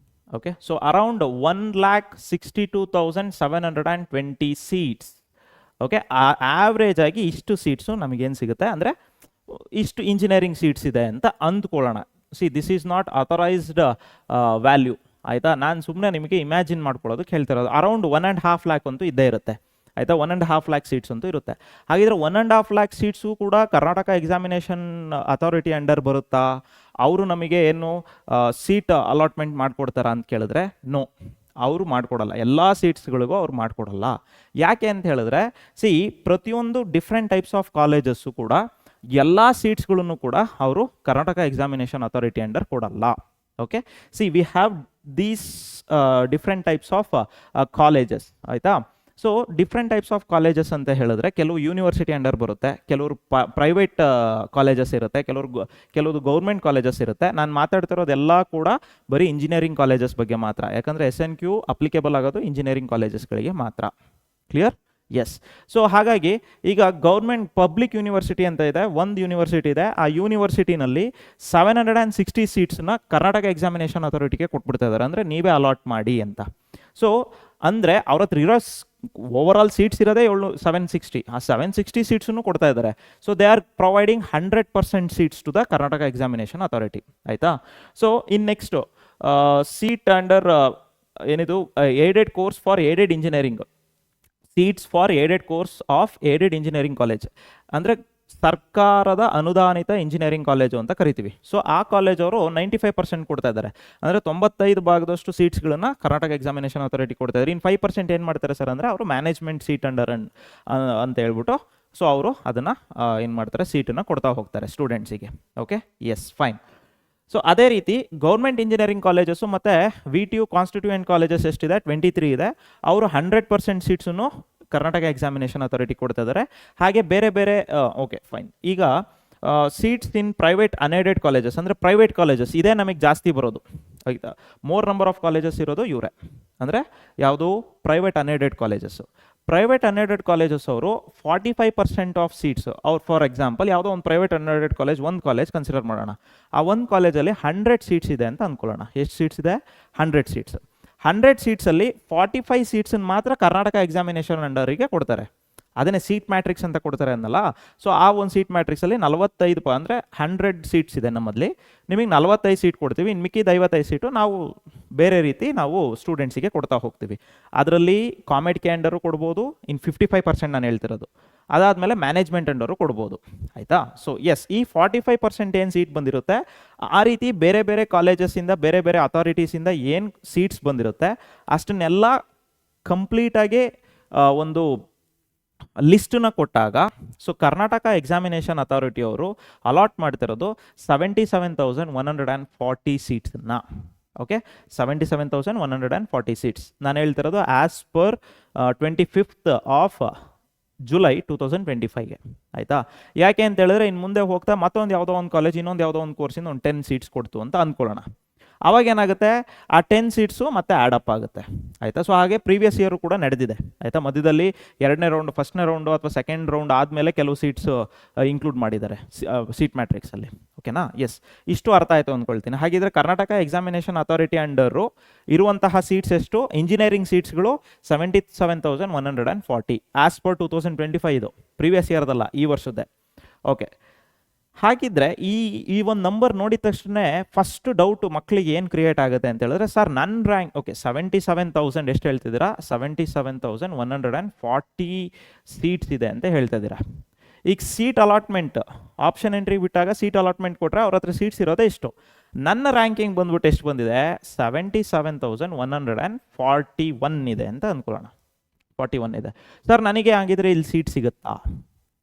Okay, so around 1,62,720 seats. Okay, average ಆಗಿ ಇಷ್ಟು ಸೀಟ್ಸು ನಮಗೇನು ಸಿಗುತ್ತೆ ಅಂದರೆ ಇಷ್ಟು ಇಂಜಿನಿಯರಿಂಗ್ ಸೀಟ್ಸ್ ಇದೆ ಅಂತ ಅಂದ್ಕೊಳ್ಳೋಣ. This is not authorized value. ಆಯಿತಾ? ನಾನು ಸುಮ್ಮನೆ ನಿಮಗೆ ಇಮ್ಯಾಜಿನ್ ಮಾಡ್ಕೊಳ್ಳೋದಕ್ಕೆ ಹೇಳ್ತಿರೋದು. ಅರೌಂಡ್ 1.5 lakh ಅಂತೂ ಇದ್ದೇ ಇರುತ್ತೆ. ಆಯಿತಾ? 1.5 lakh ಸೀಟ್ಸ್ ಅಂತೂ ಇರುತ್ತೆ. ಹಾಗಿದ್ರೆ 1.5 lakh ಸೀಟ್ಸು ಕೂಡ ಕರ್ನಾಟಕ ಎಕ್ಸಾಮಿನೇಷನ್ ಅಥಾರಿಟಿ ಅಂಡರ್ ಬರುತ್ತಾ? ಅವರು ನಮಗೆ ಏನು ಸೀಟ್ ಅಲಾಟ್ಮೆಂಟ್ ಮಾಡಿಕೊಡ್ತಾರಾ ಅಂತ ಕೇಳಿದ್ರೆ, ನೋ, ಅವರು ಮಾಡಿಕೊಡಲ್ಲ, ಎಲ್ಲ ಸೀಟ್ಸ್ಗಳಿಗೂ ಅವ್ರು ಮಾಡಿಕೊಡಲ್ಲ. ಯಾಕೆ ಅಂತ ಹೇಳಿದ್ರೆ ಪ್ರತಿಯೊಂದು ಡಿಫ್ರೆಂಟ್ ಟೈಪ್ಸ್ ಆಫ್ ಕಾಲೇಜಸ್ಸು ಕೂಡ ಎಲ್ಲ ಸೀಟ್ಸ್ಗಳನ್ನು ಕೂಡ ಅವರು ಕರ್ನಾಟಕ ಎಕ್ಸಾಮಿನೇಷನ್ ಅಥಾರಿಟಿ ಅಂಡರ್ ಕೊಡಲ್ಲ. Okay, we have these different types of colleges, ಆಯಿತಾ. So different types of colleges ಅಂತ ಹೇಳಿದ್ರೆ ಕೆಲವು ಯೂನಿವರ್ಸಿಟಿ ಅಂಡರ್ ಬರುತ್ತೆ, ಕೆಲವರು ಪ್ರೈವೇಟ್ ಕಾಲೇಜಸ್ ಇರುತ್ತೆ, ಕೆಲವರು ಗೌರ್ಮೆಂಟ್ ಕಾಲೇಜಸ್ ಇರುತ್ತೆ. ನಾನು ಮಾತಾಡ್ತಿರೋದೆಲ್ಲ ಕೂಡ ಬರೀ ಇಂಜಿನಿಯರಿಂಗ್ ಕಾಲೇಜಸ್ ಬಗ್ಗೆ ಮಾತ್ರ, ಯಾಕಂದರೆ SNQ ಅಪ್ಲಿಕೇಬಲ್ ಆಗೋದು ಇಂಜಿನಿಯರಿಂಗ್ ಕಾಲೇಜಸ್ಗಳಿಗೆ ಮಾತ್ರ. ಕ್ಲಿಯರ್? ಎಸ್. ಸೊ ಹಾಗಾಗಿ ಈಗ ಗೌರ್ಮೆಂಟ್ ಪಬ್ಲಿಕ್ ಯೂನಿವರ್ಸಿಟಿ ಅಂತ ಇದೆ, ಒಂದು ಯೂನಿವರ್ಸಿಟಿ ಇದೆ. ಆ ಯೂನಿವರ್ಸಿಟಿನಲ್ಲಿ 760 ಸೀಟ್ಸ್ನ ಕರ್ನಾಟಕ ಎಕ್ಸಾಮಿನೇಷನ್ ಅಥಾರಿಟಿಗೆ ಕೊಟ್ಬಿಡ್ತಾ ಇದ್ದಾರೆ, ಅಂದರೆ ನೀವೇ ಅಲಾಟ್ ಮಾಡಿ ಅಂತ. ಸೊ ಅಂದರೆ ಅವ್ರ ಹತ್ರ ಇರೋ ಓವರ್ ಆಲ್ ಸೀಟ್ಸ್ ಇರೋದೇ 760, ಆ 760 ಸೀಟ್ಸನ್ನು ಕೊಡ್ತಾ ಇದ್ದಾರೆ. So they are providing 100% seats to the Karnataka examination authority, ಆಯಿತಾ. ಸೊ ನೆಕ್ಸ್ಟು ಸೀಟ್ ಅಂಡರ್ ಏನಿದು aided course for aided engineering, seats for aided course of aided engineering college, ಅಂದರೆ ಸರ್ಕಾರದ ಅನುದಾನಿತ ಇಂಜಿನಿಯರಿಂಗ್ ಕಾಲೇಜು ಅಂತ ಕರಿತೀವಿ. ಸೊ ಆ ಕಾಲೇಜವರು 95% ಕೊಡ್ತಾ ಇದ್ದಾರೆ, ಅಂದರೆ 95% ಸೀಟ್ಸ್ಗಳನ್ನು ಕರ್ನಾಟಕ ಎಕ್ಸಾಮಿನೇಷನ್ ಅಥಾರಿಟಿ ಕೊಡ್ತಾ ಇದ್ದಾರೆ. ಇನ್ನು 5% ಏನು ಮಾಡ್ತಾರೆ ಸರ್ ಅಂದರೆ ಅವರು ಮ್ಯಾನೇಜ್ಮೆಂಟ್ ಸೀಟ್ ಅಂಡರ್ ಅಂತ ಹೇಳ್ಬಿಟ್ಟು ಸೊ ಅವರು ಅದನ್ನು ಏನು ಮಾಡ್ತಾರೆ, ಸೀಟನ್ನು ಕೊಡ್ತಾ ಹೋಗ್ತಾರೆ ಸ್ಟೂಡೆಂಟ್ಸಿಗೆ. Okay, yes, fine. ಸೊ ಅದೇ ರೀತಿ ಗೌರ್ಮೆಂಟ್ ಇಂಜಿನಿಯರಿಂಗ್ ಕಾಲೇಜಸ್ಸು ಮತ್ತು VTU ಕಾನ್ಸ್ಟಿಟ್ಯೂಯೆಂಟ್ ಕಾಲೇಜಸ್ ಎಷ್ಟಿದೆ, 23 ಇದೆ. ಅವರು 100% ಸೀಟ್ಸನ್ನು ಕರ್ನಾಟಕ ಎಕ್ಸಾಮಿನೇಷನ್ ಅಥಾರಿಟಿ ಕೊಡ್ತಾ ಇದ್ದಾರೆ. ಹಾಗೆ ಬೇರೆ ಬೇರೆ ಓಕೆ, ಫೈನ್. ಈಗ seats in private unaided colleges, ಅಂದರೆ ಪ್ರೈವೇಟ್ ಕಾಲೇಜಸ್ ಇದೇ ನಮಗೆ ಜಾಸ್ತಿ ಬರೋದು, ಆಯಿತಾ. ಮೋರ್ ನಂಬರ್ ಆಫ್ ಕಾಲೇಜಸ್ ಇರೋದು ಇವರೇ, ಅಂದರೆ ಯಾವುದು private unaided colleges. Private unaided colleges ಅವರು 45% ಆಫ್ ಸೀಟ್ಸ್ ಅವ್ರು, ಫಾರ್ ಎಕ್ಸಾಂಪಲ್ ಯಾವುದೋ ಒಂದು ಪ್ರೈವೇಟ್ ಅನ್ಏಡೆಡ್ ಕಾಲೇಜ್, ಒಂದು ಕಾಲೇಜ್ ಕನ್ಸಿಡರ್ ಮಾಡೋಣ. ಆ ಒಂದು ಕಾಲೇಜಲ್ಲಿ 100 ಸೀಟ್ಸ್ ಇದೆ ಅಂತ ಅಂದ್ಕೊಳ್ಳೋಣ. ಎಷ್ಟು ಸೀಟ್ಸ್ ಇದೆ? 100 ಸೀಟ್ಸ್. 100 ಸೀಟ್ಸಲ್ಲಿ 45 ಸೀಟ್ಸನ್ನು ಮಾತ್ರ ಕರ್ನಾಟಕ ಎಕ್ಸಾಮಿನೇಷನ್ ಅಂಡರಿಗೆ ಕೊಡ್ತಾರೆ. ಅದನ್ನೇ ಸೀಟ್ ಮ್ಯಾಟ್ರಿಕ್ಸ್ ಅಂತ ಕೊಡ್ತಾರೆ ಅನ್ನಲ್ಲ. ಸೊ ಆ ಒಂದು ಸೀಟ್ ಮ್ಯಾಟ್ರಿಕ್ಸಲ್ಲಿ 45 ಅಂದರೆ 100 ಸೀಟ್ಸ್ ಇದೆ ನಮ್ಮಲ್ಲಿ, ನಿಮಗೆ 45 ಸೀಟ್ ಕೊಡ್ತೀವಿ. ಇನ್ನು ಮಿಕ್ಕಿದ 55 ಸೀಟು ನಾವು ಬೇರೆ ರೀತಿ ನಾವು ಸ್ಟೂಡೆಂಟ್ಸಿಗೆ ಕೊಡ್ತಾ ಹೋಗ್ತೀವಿ. ಅದರಲ್ಲಿ ಕಾಮೆಡ್ ಕ್ಯಾಂಡರು ಕೊಡ್ಬೋದು, ಇನ್ನು 55% ನಾನು ಹೇಳ್ತಿರೋದು. ಅದಾದಮೇಲೆ ಮ್ಯಾನೇಜ್ಮೆಂಟ್ ಅಂಡರು ಕೊಡ್ಬೋದು, ಆಯಿತಾ. ಸೊ ಎಸ್, ಈ 45% ಏನು ಸೀಟ್ ಬಂದಿರುತ್ತೆ, ಆ ರೀತಿ ಬೇರೆ ಬೇರೆ ಕಾಲೇಜಸ್ಸಿಂದ ಬೇರೆ ಬೇರೆ ಅಥಾರಿಟೀಸಿಂದ ಏನು ಸೀಟ್ಸ್ ಬಂದಿರುತ್ತೆ ಅಷ್ಟನ್ನೆಲ್ಲ ಕಂಪ್ಲೀಟಾಗಿ ಒಂದು ಲಿಸ್ಟನ್ನ ಕೊಟ್ಟಾಗ ಸೊ ಕರ್ನಾಟಕ ಎಕ್ಸಾಮಿನೇಷನ್ ಅಥಾರಿಟಿ ಅವರು ಅಲಾಟ್ ಮಾಡ್ತಿರೋದು 77,140 ಸೀಟ್ಸನ್ನು. ಓಕೆ, 77,140 ಸೀಟ್ಸ್ ನಾನು ಹೇಳ್ತಿರೋದು as per 25th of July 2025ಗೆ, ಆಯಿತಾ. ಯಾಕೆ ಅಂತ ಹೇಳಿದ್ರೆ ಇನ್ನು ಮುಂದೆ ಹೋಗ್ತಾ ಮತ್ತೊಂದು ಯಾವುದೋ ಒಂದು ಕಾಲೇಜ್ ಇನ್ನೊಂದು ಯಾವುದೋ ಒಂದು ಕೋರ್ಸಿಂದ ಒಂದು 10 ಸೀಟ್ಸ್ ಕೊಡ್ತು ಅಂತ ಅಂದ್ಕೊಳ್ಳೋಣ. ಅವಾಗ ಏನಾಗುತ್ತೆ, ಆ 10 ಸೀಟ್ಸು ಮತ್ತೆ ಆ್ಯಡಪ್ ಆಗುತ್ತೆ, ಆಯಿತಾ. ಸೊ ಹಾಗೆ ಪ್ರೀವಿಯಸ್ ಇಯರು ಕೂಡ ನಡೆದಿದೆ, ಆಯಿತಾ. ಮಧ್ಯದಲ್ಲಿ 2ನೇ ರೌಂಡ್, ಫಸ್ಟ್ನೇ ರೌಂಡು ಅಥವಾ ಸೆಕೆಂಡ್ ರೌಂಡ್ ಆದಮೇಲೆ ಕೆಲವು ಸೀಟ್ಸ್ ಇನ್ಕ್ಲೂಡ್ ಮಾಡಿದ್ದಾರೆ ಸೀಟ್ ಮ್ಯಾಟ್ರಿಕ್ಸಲ್ಲಿ. ಓಕೆನಾ? ಎಸ್, ಇಷ್ಟು ಅರ್ಥ ಆಯಿತು ಅಂದ್ಕೊಳ್ತೀನಿ. ಹಾಗಿದ್ರೆ ಕರ್ನಾಟಕ ಎಕ್ಸಾಮಿನೇಷನ್ ಅಥಾರಿಟಿ ಅಂಡರು ಇರುವಂತಹ ಸೀಟ್ಸ್ ಎಷ್ಟು? ಇಂಜಿನಿಯರಿಂಗ್ ಸೀಟ್ಸ್ಗಳು 77,140 ಆ್ಯಸ್ ಪರ್ 2025. ಇದು ಪ್ರೀವಿಯಸ್ ಇಯರ್ದಲ್ಲ, ಈ ವರ್ಷದ್ದೇ. ಓಕೆ, ಹಾಗಿದ್ರೆ ಈ ಒಂದು ನಂಬರ್ ನೋಡಿದ ತಕ್ಷಣ ಫಸ್ಟ್ ಡೌಟು ಮಕ್ಕಳಿಗೆ ಏನು ಕ್ರಿಯೇಟ್ ಆಗುತ್ತೆ ಅಂತ ಹೇಳಿದ್ರೆ, ಸರ್ ನನ್ನ ರ್ಯಾಂಕ್ ಓಕೆ 77,000 ಎಷ್ಟು ಹೇಳ್ತಿದ್ದೀರಾ? 77,140 ಸೀಟ್ಸ್ ಇದೆ ಅಂತ ಹೇಳ್ತಾ ಇದ್ದೀರಾ. ಈಗ ಸೀಟ್ ಅಲಾಟ್ಮೆಂಟ್ ಆಪ್ಷನ್ ಎಂಟ್ರಿ ಬಿಟ್ಟಾಗ ಸೀಟ್ ಅಲಾಟ್ಮೆಂಟ್ ಕೊಟ್ಟರೆ ಅವ್ರ ಹತ್ರ ಸೀಟ್ಸ್ ಇರೋದೇ ಇಷ್ಟು. ನನ್ನ ರ್ಯಾಂಕಿಂಗ್ ಬಂದ್ಬಿಟ್ಟು ಎಷ್ಟು ಬಂದಿದೆ? 77,141 ಇದೆ ಅಂತ ಅಂದ್ಕೊಳ್ಳೋಣ. 41 ಇದೆ. ಸರ್ ನನಗೆ ಆಗಿದ್ರೆ ಇಲ್ಲಿ ಸೀಟ್ ಸಿಗುತ್ತಾ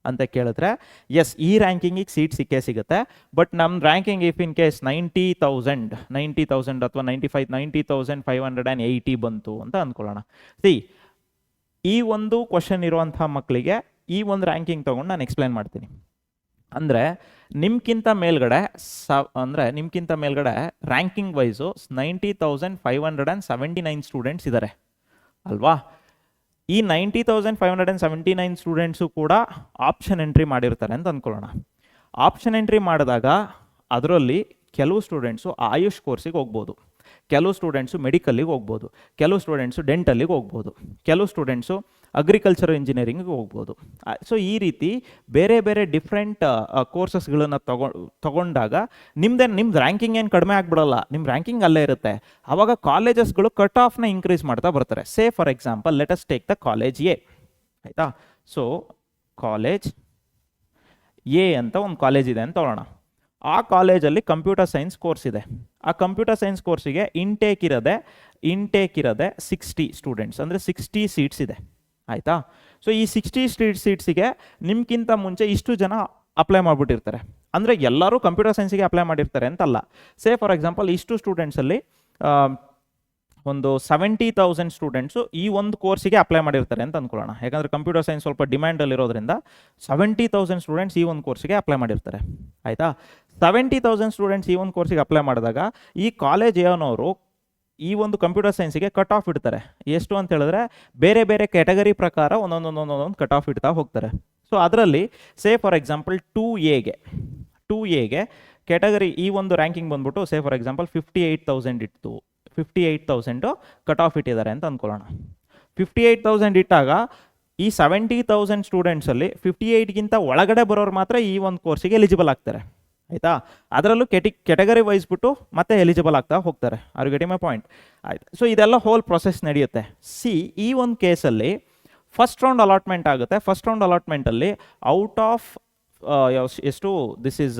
ಅಂತ ಕೇಳಿದ್ರೆ, ಎಸ್, ಈ ರ್ಯಾಂಕಿಂಗಿಗೆ ಸೀಟ್ ಸಿಕ್ಕೇ ಸಿಗುತ್ತೆ. ಬಟ್ ನಮ್ಮ ರ್ಯಾಂಕಿಂಗ್ ಇಫ್ ಇನ್ ಕೇಸ್ 90,000 ಅಥವಾ 90,580 ಬಂತು ಅಂತ ಅಂದ್ಕೊಳ್ಳೋಣ. ಈ ಒಂದು ಕ್ವಶನ್ ಇರುವಂಥ ಮಕ್ಕಳಿಗೆ ಈ ಒಂದು ರ್ಯಾಂಕಿಂಗ್ ತೊಗೊಂಡು ನಾನು ಎಕ್ಸ್ಪ್ಲೈನ್ ಮಾಡ್ತೀನಿ. ಅಂದರೆ ನಿಮ್ಗಿಂತ ಮೇಲ್ಗಡೆ ರ್ಯಾಂಕಿಂಗ್ ವೈಸು 90,579 ಸ್ಟೂಡೆಂಟ್ಸ್ ಇದ್ದಾರೆ ಅಲ್ವಾ. ಈ 90,579 ಸ್ಟೂಡೆಂಟ್ಸು ಕೂಡ ಆಪ್ಷನ್ ಎಂಟ್ರಿ ಮಾಡಿರ್ತಾರೆ ಅಂತ ಅಂದ್ಕೊಳ್ಳೋಣ. ಆಪ್ಷನ್ ಎಂಟ್ರಿ ಮಾಡಿದಾಗ ಅದರಲ್ಲಿ ಕೆಲವು ಸ್ಟೂಡೆಂಟ್ಸು ಆಯುಷ್ ಕೋರ್ಸಿಗೆ ಹೋಗ್ಬೋದು, ಕೆಲವು ಸ್ಟೂಡೆಂಟ್ಸು ಮೆಡಿಕಲ್ಲಿಗೆ ಹೋಗ್ಬೋದು, ಕೆಲವು ಸ್ಟೂಡೆಂಟ್ಸು ಡೆಂಟಲ್ಲಿಗೆ ಹೋಗ್ಬೋದು, ಕೆಲವು ಸ್ಟೂಡೆಂಟ್ಸು ಅಗ್ರಿಕಲ್ಚರ್ ಇಂಜಿನಿಯರಿಂಗಿಗೆ ಹೋಗ್ಬೋದು. ಸೊ ಈ ರೀತಿ ಬೇರೆ ಬೇರೆ ಡಿಫ್ರೆಂಟ್ ಕೋರ್ಸಸ್ಗಳನ್ನು ತಗೊಂಡಾಗ ನಿಮ್ಮ ರ್ಯಾಂಕಿಂಗ್ ಏನು ಕಡಿಮೆ ಆಗಿಬಿಡಲ್ಲ, ನಿಮ್ಮ ರ್ಯಾಂಕಿಂಗ್ ಅಲ್ಲೇ ಇರುತ್ತೆ. ಆವಾಗ ಕಾಲೇಜಸ್ಗಳು ಕಟ್ ಆಫ್ನ ಇನ್ಕ್ರೀಸ್ ಮಾಡ್ತಾ ಬರ್ತಾರೆ. ಸೇ for example let us take the college A, ಆಯಿತಾ. ಸೊ ಕಾಲೇಜ್ ಎ ಅಂತ ಒಂದು ಕಾಲೇಜ್ ಇದೆ ಅಂತ ತಗೊಳ್ಳೋಣ. ಆ ಕಾಲೇಜಲ್ಲಿ ಕಂಪ್ಯೂಟರ್ ಸೈನ್ಸ್ ಕೋರ್ಸ್ ಇದೆ. ಆ ಕಂಪ್ಯೂಟರ್ ಸೈನ್ಸ್ ಕೋರ್ಸಿಗೆ ಇಂಟೇಕ್ ಇರೋದೆ ಇಂಟೇಕ್ ಇರೋದೆ 60 ಸ್ಟೂಡೆಂಟ್ಸ್, ಅಂದರೆ 60 ಸೀಟ್ಸ್ ಇದೆ ಆಯಿತಾ. ಸೊ ಈ 60 ಸೀಟ್ಸಿಗೆ ನಿಮ್ಗಿಂತ ಮುಂಚೆ ಇಷ್ಟು ಜನ ಅಪ್ಲೈ ಮಾಡಿಬಿಟ್ಟಿರ್ತಾರೆ. ಅಂದರೆ ಎಲ್ಲರೂ ಕಂಪ್ಯೂಟರ್ ಸೈನ್ಸಿಗೆ ಅಪ್ಲೈ ಮಾಡಿರ್ತಾರೆ ಅಂತಲ್ಲ. ಸೇ ಫಾರ್ ಎಕ್ಸಾಂಪಲ್ ಇಷ್ಟು ಸ್ಟೂಡೆಂಟ್ಸಲ್ಲಿ ಒಂದು 70,000 ಸ್ಟೂಡೆಂಟ್ಸು ಈ ಒಂದು ಕೋರ್ಸಿಗೆ ಅಪ್ಲೈ ಮಾಡಿರ್ತಾರೆ ಅಂತ ಅಂದ್ಕೊಳ್ಳೋಣ. ಯಾಕಂದರೆ ಕಂಪ್ಯೂಟರ್ ಸೈನ್ಸ್ ಸ್ವಲ್ಪ ಡಿಮ್ಯಾಂಡಲ್ಲಿರೋದ್ರಿಂದ 70,000 ಸ್ಟೂಡೆಂಟ್ಸ್ ಈ ಒಂದು ಕೋರ್ಸಿಗೆ ಅಪ್ಲೈ ಮಾಡಿರ್ತಾರೆ ಆಯಿತಾ. 70,000 ಸ್ಟೂಡೆಂಟ್ಸ್ ಈ ಒಂದು ಕೋರ್ಸಿಗೆ ಅಪ್ಲೈ ಮಾಡಿದಾಗ ಈ ಕಾಲೇಜ್ ಏನವರು ಈ ಒಂದು ಕಂಪ್ಯೂಟರ್ ಸೈನ್ಸಿಗೆ ಕಟ್ ಆಫ್ ಇಡ್ತಾರೆ. ಎಷ್ಟು ಅಂತ ಹೇಳಿದ್ರೆ ಬೇರೆ ಬೇರೆ ಕ್ಯಾಟಗರಿ ಪ್ರಕಾರ ಒಂದೊಂದು ಕಟ್ ಆಫ್ ಇಡ್ತಾ ಹೋಗ್ತಾರೆ. ಸೊ ಅದರಲ್ಲಿ ಸೇ ಫಾರ್ ಎಕ್ಸಾಂಪಲ್ 2Aಗೆ ಕ್ಯಾಟಗರಿ ಈ ಒಂದು ರ್ಯಾಂಕಿಂಗ್ ಬಂದ್ಬಿಟ್ಟು ಸೇ ಫಾರ್ ಎಕ್ಸಾಂಪಲ್ 58,000 ಇತ್ತು. 58,000 ಕಟ್ ಆಫ್ ಇಟ್ಟಿದ್ದಾರೆ ಅಂತ ಅಂದ್ಕೊಳ್ಳೋಣ. 58,000 ಇಟ್ಟಾಗ ಈ 70,000 ಸ್ಟೂಡೆಂಟ್ಸಲ್ಲಿ 58ಗಿಂತ ಒಳಗಡೆ ಬರೋರು ಮಾತ್ರ ಈ ಒಂದು ಕೋರ್ಸಿಗೆ ಎಲಿಜಿಬಲ್ ಆಗ್ತಾರೆ ಆಯಿತಾ. ಅದರಲ್ಲೂ ಕೆಟಗರಿ ವೈಸ್ ಬಿಟ್ಟು ಮತ್ತೆ ಎಲಿಜಿಬಲ್ ಆಗ್ತಾ ಹೋಗ್ತಾರೆ. ಆರ್ ಗೆಟಿಂಗ್ ಮೈ ಪಾಯಿಂಟ್ ಆಯ್ತು. ಸೊ ಇದೆಲ್ಲ ಹೋಲ್ ಪ್ರೊಸೆಸ್ ನಡೆಯುತ್ತೆ. ಈ ಒಂದು ಕೇಸಲ್ಲಿ ಫಸ್ಟ್ ರೌಂಡ್ ಅಲಾಟ್ಮೆಂಟ್ ಆಗುತ್ತೆ. ಫಸ್ಟ್ ರೌಂಡ್ ಅಲಾಟ್ಮೆಂಟಲ್ಲಿ ಔಟ್ ಆಫ್ ಎಷ್ಟು ದಿಸ್ ಈಸ್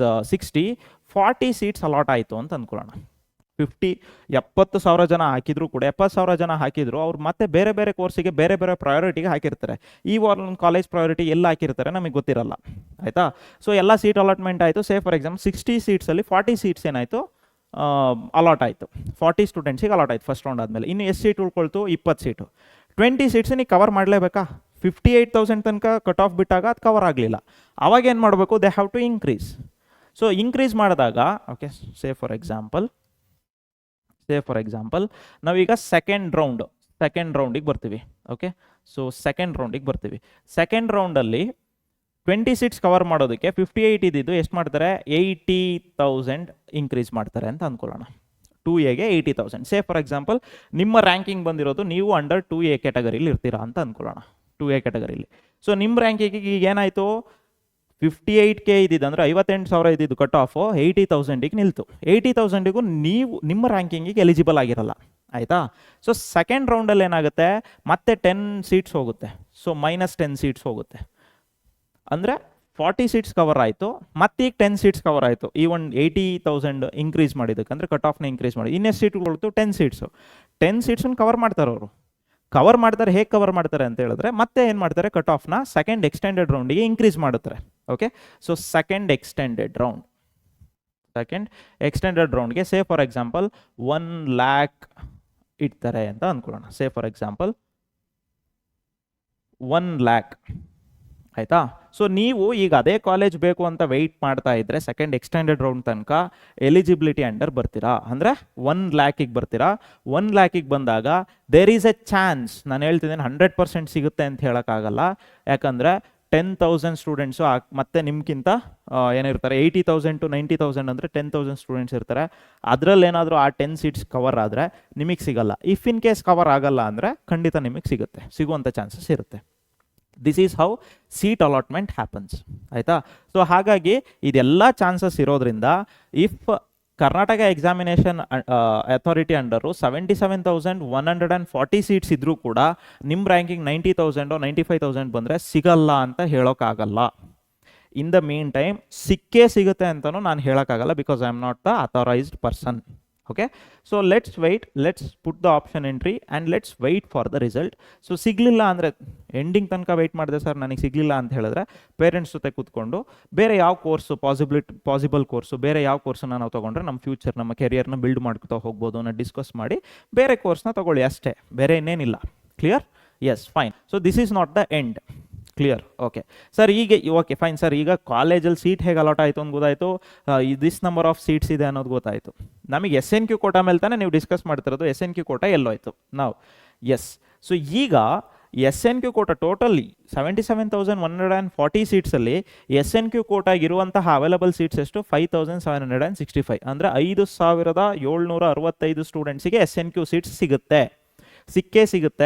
40 ಸೀಟ್ಸ್ ಅಲಾಟ್ ಆಯಿತು ಅಂತ ಅಂದ್ಕೊಳ್ಳೋಣ. 70,000 ಜನ ಹಾಕಿದ್ರು ಕೂಡ 70,000 ಜನ ಹಾಕಿದ್ರು ಅವ್ರು ಮತ್ತೆ ಬೇರೆ ಬೇರೆ ಕೋರ್ಸಿಗೆ ಬೇರೆ ಬೇರೆ ಪ್ರಯಾರಿಟಿಗೆ ಹಾಕಿರ್ತಾರೆ. ಈ ಒಂದು ಕಾಲೇಜ್ ಪ್ರಯಾರಿಟಿ ಎಲ್ಲ ಹಾಕಿರ್ತಾರೆ ನಮಗೆ ಗೊತ್ತಿರಲ್ಲ ಆಯಿತಾ. ಸೊ ಎಲ್ಲ ಸೀಟ್ ಅಲಾಟ್ಮೆಂಟ್ ಆಯಿತು. ಸೇ ಫಾರ್ ಎಕ್ಸಾಂಪಲ್ 60 ಸೀಟ್ಸಲ್ಲಿ 40 ಸೀಟ್ಸ್ ಏನಾಯಿತು ಅಲಾಟ್ ಆಯಿತು. 40 ಸ್ಟೂಡೆಂಟ್ಸಿಗೆ ಅಲಾಟ್ ಆಯಿತು ಫಸ್ಟ್ ರೌಂಡ್ ಆದಮೇಲೆ. ಇನ್ನು ಎಷ್ಟು ಸೀಟ್ ಉಳ್ಕೊಳ್ತು? 20 ಸೀಟು. 20 ಸೀಟ್ಸ್ ನೀವು ಕವರ್ ಮಾಡಲೇಬೇಕಾ? 58,000 ತನಕ ಕಟ್ ಆಫ್ ಬಿಟ್ಟಾಗ ಅದು ಕವರ್ ಆಗಲಿಲ್ಲ. ಅವಾಗ ಏನು ಮಾಡಬೇಕು? They have to increase. So increase ಮಾಡಿದಾಗ ಓಕೆ ಸೇ ಫಾರ್ ಎಕ್ಸಾಂಪಲ್ ನಾವೀಗ ಸೆಕೆಂಡ್ ರೌಂಡಿಗೆ ಬರ್ತೀವಿ. ಓಕೆ ಸೊ ಸೆಕೆಂಡ್ ರೌಂಡಲ್ಲಿ 20 ಸೀಟ್ಸ್ ಕವರ್ ಮಾಡೋದಕ್ಕೆ 58 ಇದ್ದಿದ್ದು ಎಷ್ಟು ಮಾಡ್ತಾರೆ? 80,000 ಇನ್ಕ್ರೀಸ್ ಮಾಡ್ತಾರೆ ಅಂತ ಅಂದ್ಕೊಳ್ಳೋಣ. 2Aಗೆ 80,000. ಸೇ ಫಾರ್ ಎಕ್ಸಾಂಪಲ್ ನಿಮ್ಮ ರ್ಯಾಂಕಿಂಗ್ ಬಂದಿರೋದು ನೀವು ಅಂಡರ್ 2A ಕ್ಯಾಟಗರಿಲಿ ಇರ್ತೀರಾ ಅಂತ ಅಂದ್ಕೊಳ್ಳೋಣ. 2A ಕ್ಯಾಟಗರಿಲಿ. ಸೊ ನಿಮ್ಮ ರ್ಯಾಂಕಿಂಗಿಗೆ ಈಗ ಏನಾಯಿತು? 58K ಇದ್ದಿದ್ದು ಅಂದರೆ 58,000 ಇದ್ದಿದ್ದು ಕಟ್ ಆಫು 80,000ಗೆ ನಿಲ್ತು. 80,000ಗೂ ನೀವು ನಿಮ್ಮ ರ್ಯಾಂಕಿಂಗಿಗೆ ಎಲಿಜಿಬಲ್ ಆಗಿರಲ್ಲ ಆಯಿತಾ. ಸೊ ಸೆಕೆಂಡ್ ರೌಂಡಲ್ಲಿ ಏನಾಗುತ್ತೆ? ಮತ್ತೆ 10 ಸೀಟ್ಸ್ ಹೋಗುತ್ತೆ. ಸೊ -10 ಸೀಟ್ಸ್ ಹೋಗುತ್ತೆ. ಅಂದರೆ 40 ಸೀಟ್ಸ್ ಕವರ್ ಆಯಿತು. ಮತ್ತೀಗ 10 ಸೀಟ್ಸ್ ಕವರ್ ಆಯಿತು. ಈ ಒಂದು 80,000 ಇನ್ಕ್ರೀಸ್ ಮಾಡಿದ್ದಕ್ಕೆ, ಅಂದರೆ ಕಟ್ ಆಫ್ನ ಇನ್ಕ್ರೀಸ್ ಮಾಡಿ ಇನ್ನೆಷ್ಟು ಸೀಟ್ಗಳು? 10 ಸೀಟ್ಸು. 10 ಸೀಟ್ಸನ್ನು ಕವರ್ ಮಾಡ್ತಾರೆ ಅವರು. ಹೇಗೆ ಕವರ್ ಮಾಡ್ತಾರೆ ಅಂತ ಹೇಳಿದ್ರೆ ಮತ್ತೆ ಏನು ಮಾಡ್ತಾರೆ? ಕಟ್ ಆಫ್ನ ಸೆಕೆಂಡ್ ಎಕ್ಸ್ಟೆಂಡೆಡ್ ರೌಂಡಿಗೆ ಇನ್ಕ್ರೀಸ್ ಮಾಡುತ್ತಾರೆ. ಓಕೆ ಸೊ ಸೆಕೆಂಡ್ ಎಕ್ಸ್ಟೆಂಡೆಡ್ ರೌಂಡ್ಗೆ ಸೇ ಫಾರ್ ಎಕ್ಸಾಂಪಲ್ 1 lakh ಇಡ್ತಾರೆ ಅಂತ ಅಂದ್ಕೊಳ್ಳೋಣ. ಸೇ ಫಾರ್ ಎಕ್ಸಾಂಪಲ್ 1 lakh ಆಯಿತಾ. ಸೊ ನೀವು ಈಗ ಅದೇ ಕಾಲೇಜ್ ಬೇಕು ಅಂತ ವೆಯ್ಟ್ ಮಾಡ್ತಾ ಇದ್ರೆ ಸೆಕೆಂಡ್ ಎಕ್ಸ್ಟೆಂಡೆಡ್ ರೌಂಡ್ ತನಕ ಎಲಿಜಿಬಿಲಿಟಿ ಅಂಡರ್ ಬರ್ತೀರಾ, ಅಂದರೆ 1 lakhಗೆ ಬರ್ತೀರಾ. 1 lakhಗೆ ಬಂದಾಗ ದೇರ್ ಈಸ್ ಎ ಚಾನ್ಸ್, ನಾನು ಹೇಳ್ತಿದ್ದೀನಿ 100% ಸಿಗುತ್ತೆ ಅಂತ ಹೇಳೋಕ್ಕಾಗಲ್ಲ. ಯಾಕಂದರೆ 10,000 ಸ್ಟೂಡೆಂಟ್ಸು ಮತ್ತೆ ನಿಮ್ಗಿಂತ ಏನಿರ್ತಾರೆ 80,000 to 90,000 ಅಂದರೆ 10,000 ಸ್ಟೂಡೆಂಟ್ಸ್ ಇರ್ತಾರೆ. ಅದರಲ್ಲಿ ಏನಾದರೂ ಆ 10 ಸೀಟ್ಸ್ ಕವರ್ ಆದರೆ ನಿಮಗೆ ಸಿಗಲ್ಲ. ಇಫ್ ಇನ್ ಕೇಸ್ ಕವರ್ ಆಗಲ್ಲ ಅಂದರೆ ಖಂಡಿತ ನಿಮಗೆ ಸಿಗುವಂಥ ಚಾನ್ಸಸ್ ಇರುತ್ತೆ. This is how seat allotment happens ಆಯಿತಾ. ಸೊ ಹಾಗಾಗಿ ಇದೆಲ್ಲ ಚಾನ್ಸಸ್ ಇರೋದ್ರಿಂದ if Karnataka examination authority under 77,140 seats ಇದ್ರೂ ಕೂಡ ನಿಮ್ಮ ರ್ಯಾಂಕಿಂಗ್ 90,000 95,000 ಬಂದರೆ ಸಿಗಲ್ಲ ಅಂತ ಹೇಳೋಕ್ಕಾಗಲ್ಲ. ಇನ್ ದ ಮೀನ್ ಟೈಮ್ ಸಿಗುತ್ತೆ ಅಂತಲೂ ನಾನು ಹೇಳೋಕ್ಕಾಗಲ್ಲ, because I am not the authorised person. Okay so let's put the option entry and let's wait for the result. So ಸಿಗಲಿಲ್ಲ ಅಂದರೆ ಎಂಡಿಂಗ್ ತನಕ ವೆಯ್ಟ್ ಮಾಡಿದೆ ಸರ್, ನನಗೆ ಸಿಗಲಿಲ್ಲ ಅಂತ ಹೇಳಿದ್ರೆ ಪೇರೆಂಟ್ಸ್ ಜೊತೆ ಕೂತ್ಕೊಂಡು ಬೇರೆ ಯಾವ ಕೋರ್ಸು ಪಾಸಿಬಲ್ ಕೋರ್ಸು, ಬೇರೆ ಯಾವ ಕೋರ್ಸನ್ನ ನಾವು ತೊಗೊಂಡ್ರೆ ನಮ್ಮ ಫ್ಯೂಚರ್, ನಮ್ಮ ಕೆರಿಯರ್ನ ಬಿಲ್ಡ್ ಮಾಡ್ಕೊತಾ ಹೋಗ್ಬೋದು ಅನ್ನೋ ಡಿಸ್ಕಸ್ ಮಾಡಿ ಬೇರೆ ಕೋರ್ಸ್ನ ತೊಗೊಳ್ಳಿ ಅಷ್ಟೇ, ಬೇರೆ ಇನ್ನೇನಿಲ್ಲ. Clear? Yes, fine. So this is not the end. Clear? Okay sir. Okay fine sir, ಈಗ ಕಾಲೇಜಲ್ಲಿ ಸೀಟ್ ಹೇಗೆ ಅಲಾಟ್ ಆಯಿತು ಅಂತ ಗೊತ್ತಾಯಿತು, ದಿಸ್ ನಂಬರ್ ಆಫ್ ಸೀಟ್ಸ್ ಇದೆ ಅನ್ನೋದು ಗೊತ್ತಾಯಿತು. ನಮಗೆ SNQ ಕೋಟಾ ಮೇಲೆ ತಾನೇ ನೀವು ಡಿಸ್ಕಸ್ ಮಾಡ್ತಿರೋದು. SNQ ಕೋಟಾ ಎಲ್ಲೋಯ್ತು ನಾವು? ಎಸ್. ಸೊ ಈಗ SNQ ಕೋಟಾ ಟೋಟಲ್ 77,140 ಸೀಟ್ಸಲ್ಲಿ SNQ ಕೋಟಾಗಿರುವಂತಹ ಅವೈಲಬಲ್ ಸೀಟ್ಸ್ ಎಷ್ಟು? 5,765. ಅಂದರೆ 5,765 ಸ್ಟೂಡೆಂಟ್ಸಿಗೆ SNQ ಸೀಟ್ಸ್ ಸಿಗುತ್ತೆ.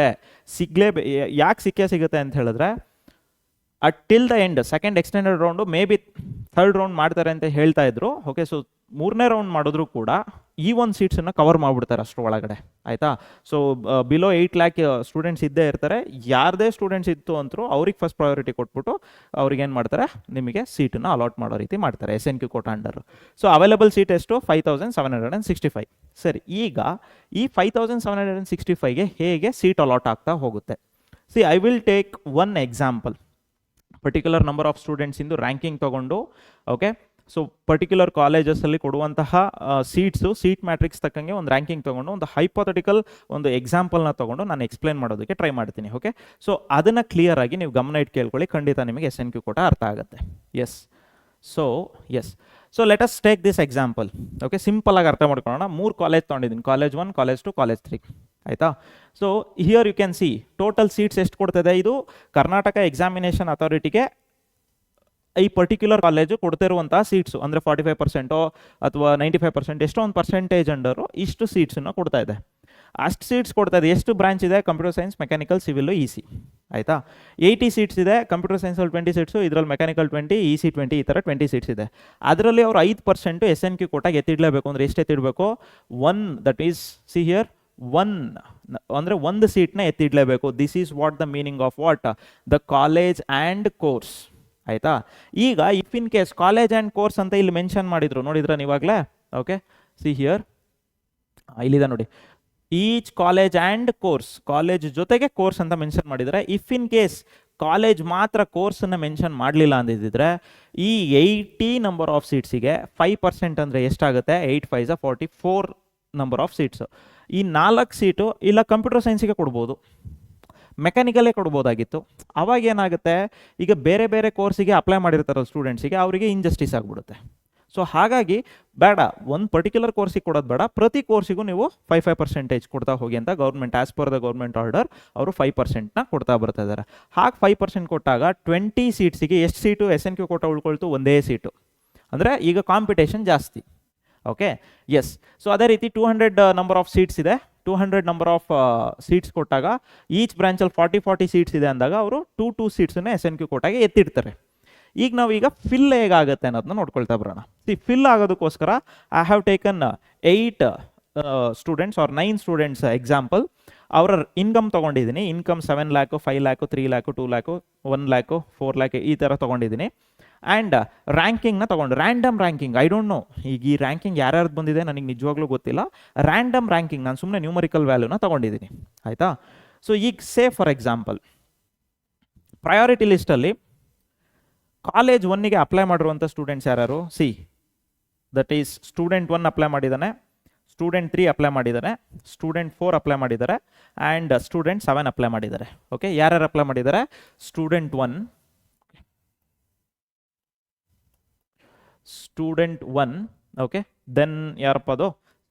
ಯಾಕೆ ಸಿಗುತ್ತೆ ಅಂತ ಹೇಳಿದ್ರೆ till the end second extended round may be third round ಮಾಡ್ತಾರೆ ಅಂತ ಹೇಳ್ತಾ ಇದ್ರು. ಓಕೆ ಸೊ ಮೂರನೇ ರೌಂಡ್ ಮಾಡಿದ್ರು ಕೂಡ ಈ ಒಂದು ಸೀಟ್ಸನ್ನು ಕವರ್ ಮಾಡಿಬಿಡ್ತಾರೆ ಅಷ್ಟರ ಒಳಗಡೆ, ಆಯಿತಾ. ಸೊ ಬಿಲೋ 8 ಲ್ಯಾಕ್ ಸ್ಟೂಡೆಂಟ್ಸ್ ಇದ್ದೇ ಇರ್ತಾರೆ. ಯಾರದೇ ಸ್ಟೂಡೆಂಟ್ಸ್ ಇತ್ತು ಅಂತರೂ ಅವ್ರಿಗೆ ಫಸ್ಟ್ ಪ್ರಯಾರಿಟಿ ಕೊಟ್ಬಿಟ್ಟು ಅವ್ರಿಗೆ ಏನು ಮಾಡ್ತಾರೆ, ನಿಮಗೆ ಸೀಟನ್ನು ಅಲಾಟ್ ಮಾಡೋ ರೀತಿ ಮಾಡ್ತಾರೆ SNQ quota under. So available seat ಎಷ್ಟು, 5765. ಸರಿ, ಈಗ ಈ 5765ಗೆ ಹೇಗೆ ಸೀಟ್ ಅಲಾಟ್ ಆಗ್ತಾ ಹೋಗುತ್ತೆ. See, I will take one example. Particular number of students ಇಂದು ರ್ಯಾಂಕಿಂಗ್ ತಗೊಂಡು, ಓಕೆ, ಸೊ ಪರ್ಟಿಕ್ಯುಲರ್ ಕಾಲೇಜಸಲ್ಲಿ ಕೊಡುವಂತಹ ಸೀಟ್ ಮ್ಯಾಟ್ರಿಕ್ಸ್ ತಕ್ಕಂಗೆ ಒಂದು ರ್ಯಾಂಕಿಂಗ್ ತೊಗೊಂಡು ಒಂದು ಹೈಪೋಥೆಟಿಕಲ್ ಒಂದು ಎಕ್ಸಾಂಪಲ್ನ ತೊಗೊಂಡು ನಾನು ಎಕ್ಸ್ಪ್ಲೇನ್ ಮಾಡೋದಕ್ಕೆ ಟ್ರೈ ಮಾಡ್ತೀನಿ. ಓಕೆ, ಸೊ ಅದನ್ನು ಕ್ಲಿಯರ್ ಆಗಿ ನೀವು ಗಮನ ಇಟ್ಟು ಕೇಳ್ಕೊಳ್ಳಿ, ಖಂಡಿತ ನಿಮಗೆ SNQ ಕೋಟಾ ಅರ್ಥ ಆಗುತ್ತೆ. Yes, so let us take this example. Okay, simple ಆಗಿ ಅರ್ಥ ಮಾಡ್ಕೊಳ್ಳೋಣ. 3 ಕಾಲೇಜ್ ತೊಗೊಂಡಿದ್ದೀನಿ, ಕಾಲೇಜ್ 1, ಕಾಲೇಜ್ 2, ಕಾಲೇಜ್ 3, ಆಯಿತಾ. So here you can see total seats ಎಷ್ಟು ಕೊಡ್ತಿದೆ. ಇದು ಕರ್ನಾಟಕ ಎಕ್ಸಾಮಿನೇಷನ್ ಅಥಾರಿಟಿಗೆ ಈ ಪರ್ಟಿಕ್ಯುಲರ್ ಕಾಲೇಜು ಕೊಡ್ತಿರುವಂತಹ ಸೀಟ್ಸು, ಅಂದರೆ 45% ಅಥವಾ 95%, ಎಷ್ಟೋ ಒಂದು ಪರ್ಸೆಂಟೇಜ್ ಅಂಡರು ಇಷ್ಟು ಸೀಟ್ಸನ್ನು ಕೊಡ್ತಾ ಇದೆ. ಅಷ್ಟು ಸೀಟ್ಸ್ ಕೊಡ್ತಾ ಇದೆ. ಎಷ್ಟು ಬ್ರಾಂಚ್ ಇದೆ, computer science, mechanical, civil, EC, ಆಯಿತಾ. 80 ಸೀಟ್ಸ್ ಇದೆ. ಕಂಪ್ಯೂಟರ್ ಸೈನ್ಸಲ್ಲಿ 20 ಸೀಟ್ಸು, ಇದರಲ್ಲಿ ಮೆಕ್ಯಾನಿಕಲ್ 20, EC 20, ಈ ಥರ 20 ಸೀಟ್ಸ್ ಇದೆ. ಅದರಲ್ಲಿ ಅವರು 5% SNQ ಕೋಟಾಗೆ ಎತ್ತಿಡಲೇಬೇಕು. ಅಂದರೆ ಎಷ್ಟು ಎತ್ತಿಡಬೇಕು, 1, ದಟ್ ಈಸ್ ಸಿ ಹಿಯರ್ 1, ಅಂದರೆ ಒಂದು ಸೀಟ್ನ ಎತ್ತಿಡಲೇಬೇಕು. This is what the meaning of what, the college and course, ಆಯಿತಾ. ಈಗ if in case college and course ಅಂತ ಇಲ್ಲಿ ಮೆನ್ಷನ್ ಮಾಡಿದ್ರು, ನೋಡಿದ್ರೆ ನೀವಾಗಲೇ. ಓಕೆ, ಸಿ ಹಿಯರ್, ಇಲ್ಲಿದೆ ನೋಡಿ, each college and course, college ಜೊತೆಗೆ ಕೋರ್ಸ್ ಅಂತ ಮೆನ್ಷನ್ ಮಾಡಿದರೆ. ಇಫ್ ಇನ್ ಕೇಸ್ ಕಾಲೇಜ್ ಮಾತ್ರ ಕೋರ್ಸನ್ನು ಮೆನ್ಷನ್ ಮಾಡಲಿಲ್ಲ ಅಂದಿದ್ದರೆ ಈ 80 ನಂಬರ್ ಆಫ್ ಸೀಟ್ಸಿಗೆ 5% ಅಂದರೆ ಎಷ್ಟಾಗುತ್ತೆ, 8 5 44 ನಂಬರ್ ಆಫ್ ಸೀಟ್ಸು. ಈ 4 ಸೀಟು ಇಲ್ಲ ಕಂಪ್ಯೂಟರ್ ಸೈನ್ಸಿಗೆ ಕೊಡ್ಬೋದು, ಮೆಕ್ಯಾನಿಕಲ್ಲೇ ಕೊಡ್ಬೋದಾಗಿತ್ತು. ಅವಾಗ ಏನಾಗುತ್ತೆ, ಈಗ ಬೇರೆ ಬೇರೆ ಕೋರ್ಸಿಗೆ ಅಪ್ಲೈ ಮಾಡಿರ್ತಾರಲ್ಲ ಸ್ಟೂಡೆಂಟ್ಸಿಗೆ, ಅವರಿಗೆ ಇಂಜಸ್ಟಿಸ್ ಆಗಿಬಿಡುತ್ತೆ. ಸೊ ಹಾಗಾಗಿ ಬೇಡ, ಒಂದು ಪರ್ಟಿಕ್ಯುಲರ್ ಕೋರ್ಸಿಗೆ ಕೊಡೋದು ಬೇಡ, ಪ್ರತಿ ಕೋರ್ಸಿಗೂ ನೀವು 5% ಕೊಡ್ತಾ ಹೋಗಿ ಅಂತ government, as per the government order, ಅವರು 5%ನ ಕೊಡ್ತಾ ಬರ್ತಾ ಇದ್ದಾರೆ. ಹಾಗೆ 5% ಕೊಟ್ಟಾಗ 20 ಸೀಟ್ಸಿಗೆ ಎಷ್ಟು ಸೀಟು SNQ ಕೋಟಾ ಉಳ್ಕೊಳ್ತು, ಒಂದೇ ಸೀಟು. ಅಂದರೆ ಈಗ ಕಾಂಪಿಟೇಷನ್ ಜಾಸ್ತಿ. Okay, yes. ಸೊ ಅದೇ ರೀತಿ 200 ನಂಬರ್ ಆಫ್ ಸೀಟ್ಸ್ ಇದೆ. 200 ನಂಬರ್ ಆಫ್ ಸೀಟ್ಸ್ ಕೊಟ್ಟಾಗ ಈಚ್ ಬ್ರಾಂಚಲ್ಲಿ 40 ಸೀಟ್ಸ್ ಇದೆ ಅಂದಾಗ ಅವರು 2 ಸೀಟ್ಸನ್ನ SNQ ಕೋಟಾಗೆ ಎತ್ತಿಡ್ತಾರೆ. ಈಗ ನಾವು ಫಿಲ್ ಹೇಗಾಗುತ್ತೆ ಅನ್ನೋದನ್ನ ನೋಡ್ಕೊಳ್ತಾ ಬರೋಣ. ಫಿಲ್ ಆಗೋದಕ್ಕೋಸ್ಕರ I have taken 8 students or 9 students example. ಅವರ ಇನ್ಕಮ್ ತೊಗೊಂಡಿದ್ದೀನಿ. ಇನ್ಕಮ್ 7 ಲ್ಯಾಕು, 5 ಲ್ಯಾಕು, 3 ಲ್ಯಾಕು, 2 ಲ್ಯಾಕು, 1 ಲ್ಯಾಕು, 4 ಲ್ಯಾಕ್, ಈ ಥರ ತೊಗೊಂಡಿದ್ದೀನಿ. ಆ್ಯಂಡ್ ರ್ಯಾಂಕಿಂಗ್ನ ತೊಗೊಂಡು, random ranking, I don't know ಈಗ ಈ ರ್ಯಾಂಕಿಂಗ್ ಯಾರ್ಯಾರ್ದು ಬಂದಿದೆ ನನಗೆ ನಿಜವಾಗ್ಲೂ ಗೊತ್ತಿಲ್ಲ. ರ್ಯಾಂಡಮ್ ರ್ಯಾಂಕಿಂಗ್, ನಾನು ಸುಮ್ಮನೆ ನ್ಯೂಮರಿಕಲ್ ವ್ಯಾಲ್ಯೂನ ತೊಗೊಂಡಿದ್ದೀನಿ, ಆಯಿತಾ. ಸೊ ಈಗ ಸೇ ಫಾರ್ ಎಕ್ಸಾಂಪಲ್, ಪ್ರಯಾರಿಟಿ ಲಿಸ್ಟಲ್ಲಿ ಕಾಲೇಜ್ 1ಗೆ ಅಪ್ಲೈ ಮಾಡಿರುವಂಥ ಸ್ಟೂಡೆಂಟ್ಸ್ ಯಾರು, see that is student 1 apply ಮಾಡಿದ್ದಾನೆ, ಸ್ಟೂಡೆಂಟ್ 3 ಅಪ್ಲೈ ಮಾಡಿದ್ದಾರೆ, ಸ್ಟೂಡೆಂಟ್ 4 ಅಪ್ಲೈ ಮಾಡಿದ್ದಾರೆ, ಆ್ಯಂಡ್ ಸ್ಟೂಡೆಂಟ್ 7 ಅಪ್ಲೈ ಮಾಡಿದ್ದಾರೆ. ಓಕೆ, ಯಾರ್ಯಾರು ಅಪ್ಲೈ ಮಾಡಿದ್ದಾರೆ, ಸ್ಟೂಡೆಂಟ್ 1, ಓಕೆ, ದೆನ್ ಯಾರಪ್ಪ ಅದು,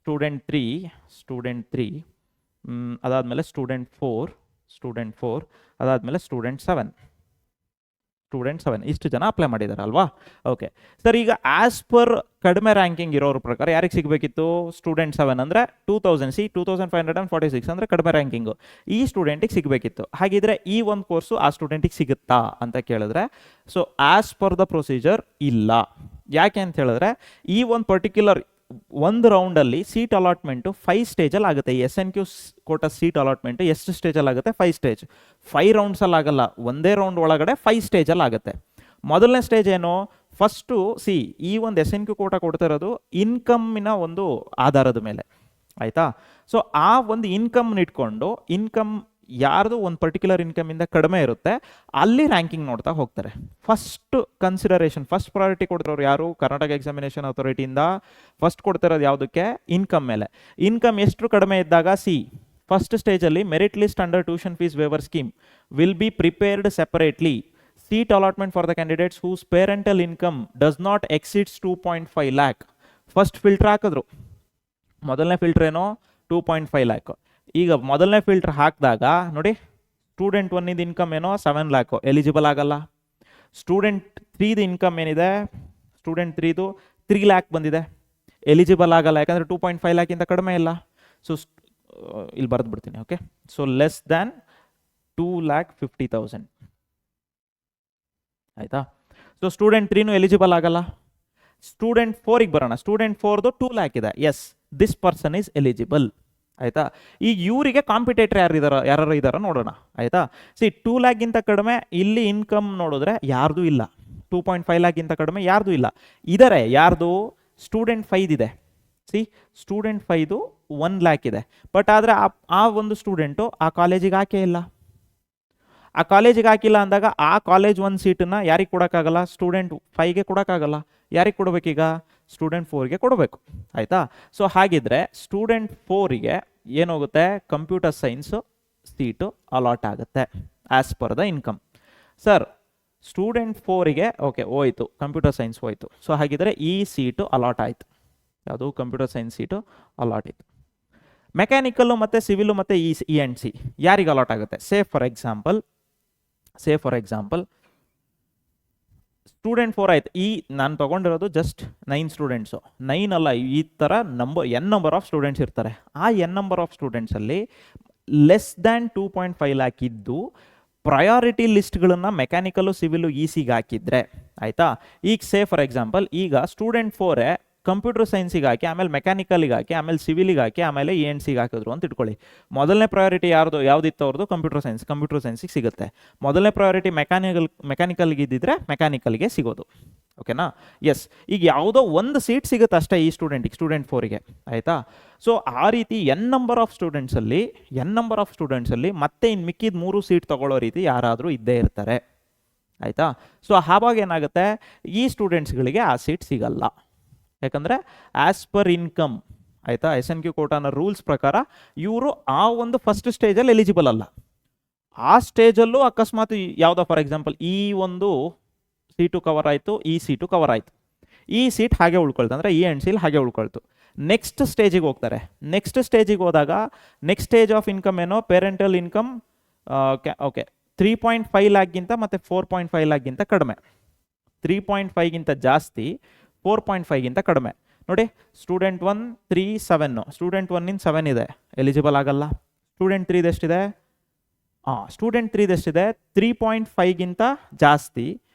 ಸ್ಟೂಡೆಂಟ್ 3, ಅದಾದಮೇಲೆ ಸ್ಟೂಡೆಂಟ್ 4, ಅದಾದಮೇಲೆ ಸ್ಟೂಡೆಂಟ್ 7, ಇಷ್ಟು ಜನ ಅಪ್ಲೈ ಮಾಡಿದ್ದಾರೆ ಅಲ್ವಾ. ಓಕೆ ಸರ್, ಈಗ ಆಸ್ ಪರ್ ಕಡಿಮೆ ರ್ಯಾಂಕಿಂಗ್ ಇರೋರ ಪ್ರಕಾರ ಯಾರಿಗೆ ಸಿಗಬೇಕಿತ್ತು, ಸ್ಟೂಡೆಂಟ್ 7 ಅಂದರೆ 2546 ಅಂದರೆ ಕಡಿಮೆ ರ್ಯಾಂಕಿಂಗು, ಈ ಸ್ಟೂಡೆಂಟಿಗೆ ಸಿಗಬೇಕಿತ್ತು. ಹಾಗಿದ್ರೆ ಈ ಒಂದು ಕೋರ್ಸು ಆ ಸ್ಟೂಡೆಂಟಿಗೆ ಸಿಗುತ್ತಾ ಅಂತ ಕೇಳಿದ್ರೆ, so as per the procedure ಇಲ್ಲ. ಯಾಕೆ ಅಂತ ಹೇಳಿದ್ರೆ, ಈ ಒಂದು ಪರ್ಟಿಕ್ಯುಲರ್ ಒಂದು ರೌಂಡಲ್ಲಿ ಸೀಟ್ ಅಲಾಟ್ಮೆಂಟು 5 ಸ್ಟೇಜಲ್ಲಿ ಆಗುತ್ತೆ. SNQ ಕೋಟಾ ಸೀಟ್ ಅಲಾಟ್ಮೆಂಟು ಎಷ್ಟು ಸ್ಟೇಜಲ್ಲಿ ಆಗುತ್ತೆ, 5 ಸ್ಟೇಜ್. 5 ರೌಂಡ್ಸಲ್ಲಿ ಆಗಲ್ಲ, ಒಂದೇ ರೌಂಡ್ ಒಳಗಡೆ 5 ಸ್ಟೇಜಲ್ಲಿ ಆಗುತ್ತೆ. ಮೊದಲನೇ ಸ್ಟೇಜ್ ಏನು, ಫಸ್ಟು ಈ ಒಂದು SNQ ಕೋಟಾ ಕೊಡ್ತಾ ಇರೋದು ಇನ್ಕಮ್ಮಿನ ಒಂದು ಆಧಾರದ ಮೇಲೆ, ಆಯಿತಾ. ಸೊ ಆ ಒಂದು ಇನ್ಕಮ್ನ ಇಟ್ಕೊಂಡು, ಇನ್ಕಮ್ ಯಾರ್ದು ಒಂದು ಪರ್ಟಿಕ್ಯುಲರ್ ಇನ್ಕಮಿಂದ ಕಡಿಮೆ ಇರುತ್ತೆ ಅಲ್ಲಿ ರ್ಯಾಂಕಿಂಗ್ ನೋಡ್ತಾ ಹೋಗ್ತಾರೆ. ಫಸ್ಟ್ ಕನ್ಸಿಡರೇಷನ್, ಫಸ್ಟ್ ಪ್ರಯಾರಿಟಿ ಕೊಡ್ತಿರೋರು ಯಾರು, ಕರ್ನಾಟಕ ಎಕ್ಸಾಮಿನೇಷನ್ ಅಥಾರಿಟಿಯಿಂದ ಫಸ್ಟ್ ಕೊಡ್ತಿರೋದು ಯಾವುದಕ್ಕೆ, ಇನ್ಕಮ್ ಮೇಲೆ. ಇನ್ಕಮ್ ಎಷ್ಟು ಕಡಿಮೆ ಇದ್ದಾಗ, ಫಸ್ಟ್ ಸ್ಟೇಜಲ್ಲಿ merit list under tuition fees waiver scheme will be prepared separately. Seat allotment for the candidates whose parental income does not exceeds 2.5 lakh. First filter ಹಾಕಿದ್ರು, ಮೊದಲನೇ ಫಿಲ್ಟರ್ ಏನೋ 2.5 ಲ್ಯಾಕ್. ಈಗ ಮೊದಲನೇ ಫಿಲ್ಟರ್ ಹಾಕಿದಾಗ ನೋಡಿ, ಸ್ಟೂಡೆಂಟ್ 1 ಇನ್ಕಮ್ ಏನೋ 7 ಲ್ಯಾಕು, ಎಲಿಜಿಬಲ್ ಆಗಲ್ಲ. ಸ್ಟೂಡೆಂಟ್ 3 ಇನ್ಕಮ್ ಏನಿದೆ, ಸ್ಟೂಡೆಂಟ್ 3 ಲ್ಯಾಕ್ ಬಂದಿದೆ, ಎಲಿಜಿಬಲ್ ಆಗಲ್ಲ, ಯಾಕಂದರೆ 2.5 ಲ್ಯಾಕಿಂತ ಕಡಿಮೆ ಇಲ್ಲ. ಸೊ ಇಲ್ಲಿ ಬರೆದು ಬಿಡ್ತೀನಿ. ಓಕೆ, ಸೊ ಲೆಸ್ ದ್ಯಾನ್ 2,50,000, ಆಯಿತಾ. ಸೊ ಸ್ಟೂಡೆಂಟ್ 3 ಎಲಿಜಿಬಲ್ ಆಗಲ್ಲ. ಸ್ಟೂಡೆಂಟ್ 4ಗೆ ಬರೋಣ. ಸ್ಟೂಡೆಂಟ್ 4ದು 2 ಲ್ಯಾಕ್ ಇದೆ. Yes, this person is eligible. ಆಯಿತಾ, ಈಗ ಇವರಿಗೆ ಕಾಂಪಿಟೇಟರ್ ಯಾರು ಇದಾರ ನೋಡೋಣ. ಆಯಿತಾ, ಸಿ 2 ಲ್ಯಾಕ್ಗಿಂತ ಕಡಿಮೆ ಇಲ್ಲಿ ಇನ್ಕಮ್ ನೋಡಿದ್ರೆ ಯಾರ್ದು ಇಲ್ಲ. 2.5 ಲ್ಯಾಕ್ಗಿಂತ ಕಡಿಮೆ ಯಾರ್ದು ಇಲ್ಲ. ಇದ್ದಾರೆ ಯಾರ್ದು? ಸ್ಟೂಡೆಂಟ್ 5 ಇದೆ. ಸಿ ಸ್ಟೂಡೆಂಟ್ 5ದು 1 ಲ್ಯಾಕ್ ಇದೆ. ಬಟ್ ಆದರೆ ಆ ಒಂದು ಸ್ಟೂಡೆಂಟು ಆ ಕಾಲೇಜಿಗೆ ಹಾಕೇ ಇಲ್ಲ. ಆ ಕಾಲೇಜಿಗೆ ಹಾಕಿಲ್ಲ ಅಂದಾಗ ಆ ಕಾಲೇಜ್ ಒಂದು ಸೀಟನ್ನು ಯಾರಿಗೆ ಕೊಡೋಕ್ಕಾಗಲ್ಲ? ಸ್ಟೂಡೆಂಟ್ 5ಗೆ ಕೊಡೋಕ್ಕಾಗಲ್ಲ. ಯಾರಿಗೆ ಕೊಡಬೇಕೀಗ? ಸ್ಟೂಡೆಂಟ್ 4ಗೆ ಕೊಡಬೇಕು. ಆಯಿತಾ, ಸೊ ಹಾಗಿದ್ರೆ ಸ್ಟೂಡೆಂಟ್ 4ಗೆ ಏನಾಗುತ್ತೆ? ಕಂಪ್ಯೂಟರ್ ಸೈನ್ಸ್ ಸೀಟು ಅಲಾಟ್ ಆಗುತ್ತೆ as per the income. Sir student 4ಗೆ ಓಕೆ ಹೋಯ್ತು, ಕಂಪ್ಯೂಟರ್ ಸೈನ್ಸ್ ಹೋಯ್ತು. ಸೊ ಹಾಗಿದ್ರೆ ಈ ಸೀಟು ಅಲಾಟ್ ಆಯಿತು. ಯಾವುದು? ಕಂಪ್ಯೂಟರ್ ಸೈನ್ಸ್ ಸೀಟು ಅಲಾಟ್ ಆಯಿತು. ಮೆಕ್ಯಾನಿಕಲ್ಲು ಮತ್ತು ಸಿವಿಲು ಮತ್ತು ಇ ಆ್ಯಂಡ್ ಸಿ ಯಾರಿಗೆ ಅಲಾಟ್ ಆಗುತ್ತೆ? ಸೇ ಫಾರ್ ಎಕ್ಸಾಂಪಲ್ ಸ್ಟೂಡೆಂಟ್ 4 ಆಯ್ತು. ಈ ನಾನು ತೊಗೊಂಡಿರೋದು ಜಸ್ಟ್ 9 ಸ್ಟೂಡೆಂಟ್ಸು. 9 ಅಲ್ಲ, ಈ ಥರ ನಂಬರ್ ಆಫ್ ಸ್ಟೂಡೆಂಟ್ಸ್ ಇರ್ತಾರೆ. ಆ ನಂಬರ್ ಆಫ್ ಸ್ಟೂಡೆಂಟ್ಸಲ್ಲಿ ಲೆಸ್ ದ್ಯಾನ್ 2.5 ಲ್ಯಾಕ್ ಇದ್ದು ಪ್ರಯಾರಿಟಿ ಲಿಸ್ಟ್ಗಳನ್ನು ಮೆಕ್ಯಾನಿಕಲ್ಲು ಸಿವಿಲು ಇ ಸಿಗೆ ಹಾಕಿದ್ರೆ ಆಯಿತಾ. ಈಗ ಸೇ ಫಾರ್ ಎಕ್ಸಾಂಪಲ್ ಈಗ ಸ್ಟೂಡೆಂಟ್ 4 ಕಂಪ್ಯೂಟರ್ ಸೈನ್ಸಿಗೆ ಹಾಕಿ, ಆಮೇಲೆ ಮೆಕ್ಯಾನಿಕಲ್ಗೆ ಹಾಕಿ, ಆಮೇಲೆ ಸಿವಿಲಿಗೆ ಹಾಕಿ, ಆಮೇಲೆ ಇ ಆ್ಯಂಡ್ ಸಿಗೆ ಹಾಕಿದ್ರು ಅಂತ ಇಟ್ಕೊಳ್ಳಿ. ಮೊದಲನೇ ಪ್ರಯಾರಿಟಿ ಯಾವುದಿತ್ತು ಅವ್ರದ್ದು? ಕಂಪ್ಯೂಟರ್ ಸೈನ್ಸಿಗೆ ಸಿಗುತ್ತೆ. ಮೊದಲನೇ ಪ್ರಯಾರಿಟಿ ಮೆಕ್ಯಾನಿಕಲ್ಗೆ ಇದ್ದಿದ್ರೆ ಮೆಕ್ಯಾನಿಕಲ್ಗೆ ಸಿಗೋದು. ಓಕೆನಾ? ಎಸ್, ಈಗ ಯಾವುದೋ ಒಂದು ಸೀಟ್ ಸಿಗುತ್ತೆ ಅಷ್ಟೇ ಈ ಸ್ಟೂಡೆಂಟ್ 4ಗೆ. ಆಯಿತಾ, ಸೊ ಆ ರೀತಿ ನಂಬರ್ ಆಫ್ ಸ್ಟೂಡೆಂಟ್ಸಲ್ಲಿ ಮತ್ತೆ ಇನ್ನು ಮಿಕ್ಕಿದ 3 ಸೀಟ್ ತೊಗೊಳ್ಳೋ ರೀತಿ ಯಾರಾದರೂ ಇದ್ದೇ ಇರ್ತಾರೆ. ಆಯಿತಾ, ಸೊ ಆವಾಗ ಏನಾಗುತ್ತೆ? ಈ ಸ್ಟೂಡೆಂಟ್ಸ್ಗಳಿಗೆ ಆ ಸೀಟ್ ಸಿಗಲ್ಲ. ಯಾಕಂದರೆ ಆ್ಯಸ್ ಪರ್ ಇನ್ಕಮ್, ಆಯಿತಾ, SNQ ಕೋಟಾನ ರೂಲ್ಸ್ ಪ್ರಕಾರ ಇವರು ಆ ಒಂದು ಫಸ್ಟ್ ಸ್ಟೇಜಲ್ಲಿ ಎಲಿಜಿಬಲ್ ಅಲ್ಲ. ಆ ಸ್ಟೇಜಲ್ಲೂ ಅಕಸ್ಮಾತ್ ಯಾವುದೋ ಫಾರ್ ಎಕ್ಸಾಂಪಲ್ ಈ ಒಂದು ಸೀಟು ಕವರ್ ಆಯಿತು, ಈ ಸೀಟು ಕವರ್ ಆಯಿತು, ಈ ಸೀಟ್ ಹಾಗೆ ಉಳ್ಕೊಳ್ತು, ಅಂದರೆ ಇ ಆ್ಯಂಡ್ ಸಿಲ್ ಹಾಗೆ ಉಳ್ಕೊಳ್ತು. ನೆಕ್ಸ್ಟ್ ಸ್ಟೇಜಿಗೆ ಹೋಗ್ತಾರೆ. ನೆಕ್ಸ್ಟ್ ಸ್ಟೇಜಿಗೆ ಹೋದಾಗ ನೆಕ್ಸ್ಟ್ ಸ್ಟೇಜ್ ಆಫ್ ಇನ್ಕಮ್ ಏನೋ ಪೇರೆಂಟಲ್ ಇನ್ಕಮ್ ಓಕೆ 3.5 ಲ್ಯಾಕ್ಗಿಂತ ಮತ್ತು 4.5 ಲ್ಯಾಕ್ಗಿಂತ ಕಡಿಮೆ. 3.5ಗಿಂತ ಜಾಸ್ತಿ, 4.5ಗಿಂತ ಕಡಿಮೆ. ನೋಡಿ, ಸ್ಟೂಡೆಂಟ್ 1 3 7, ಸ್ಟೂಡೆಂಟ್ 1 7 ಇದೆ, ಎಲಿಜಿಬಲ್ ಆಗಲ್ಲ. ಸ್ಟೂಡೆಂಟ್ 3 ಎಷ್ಟಿದೆ? ಸ್ಟೂಡೆಂಟ್ 3 ಎಷ್ಟಿದೆ? 3.5ಗಿಂತ ಜಾಸ್ತಿ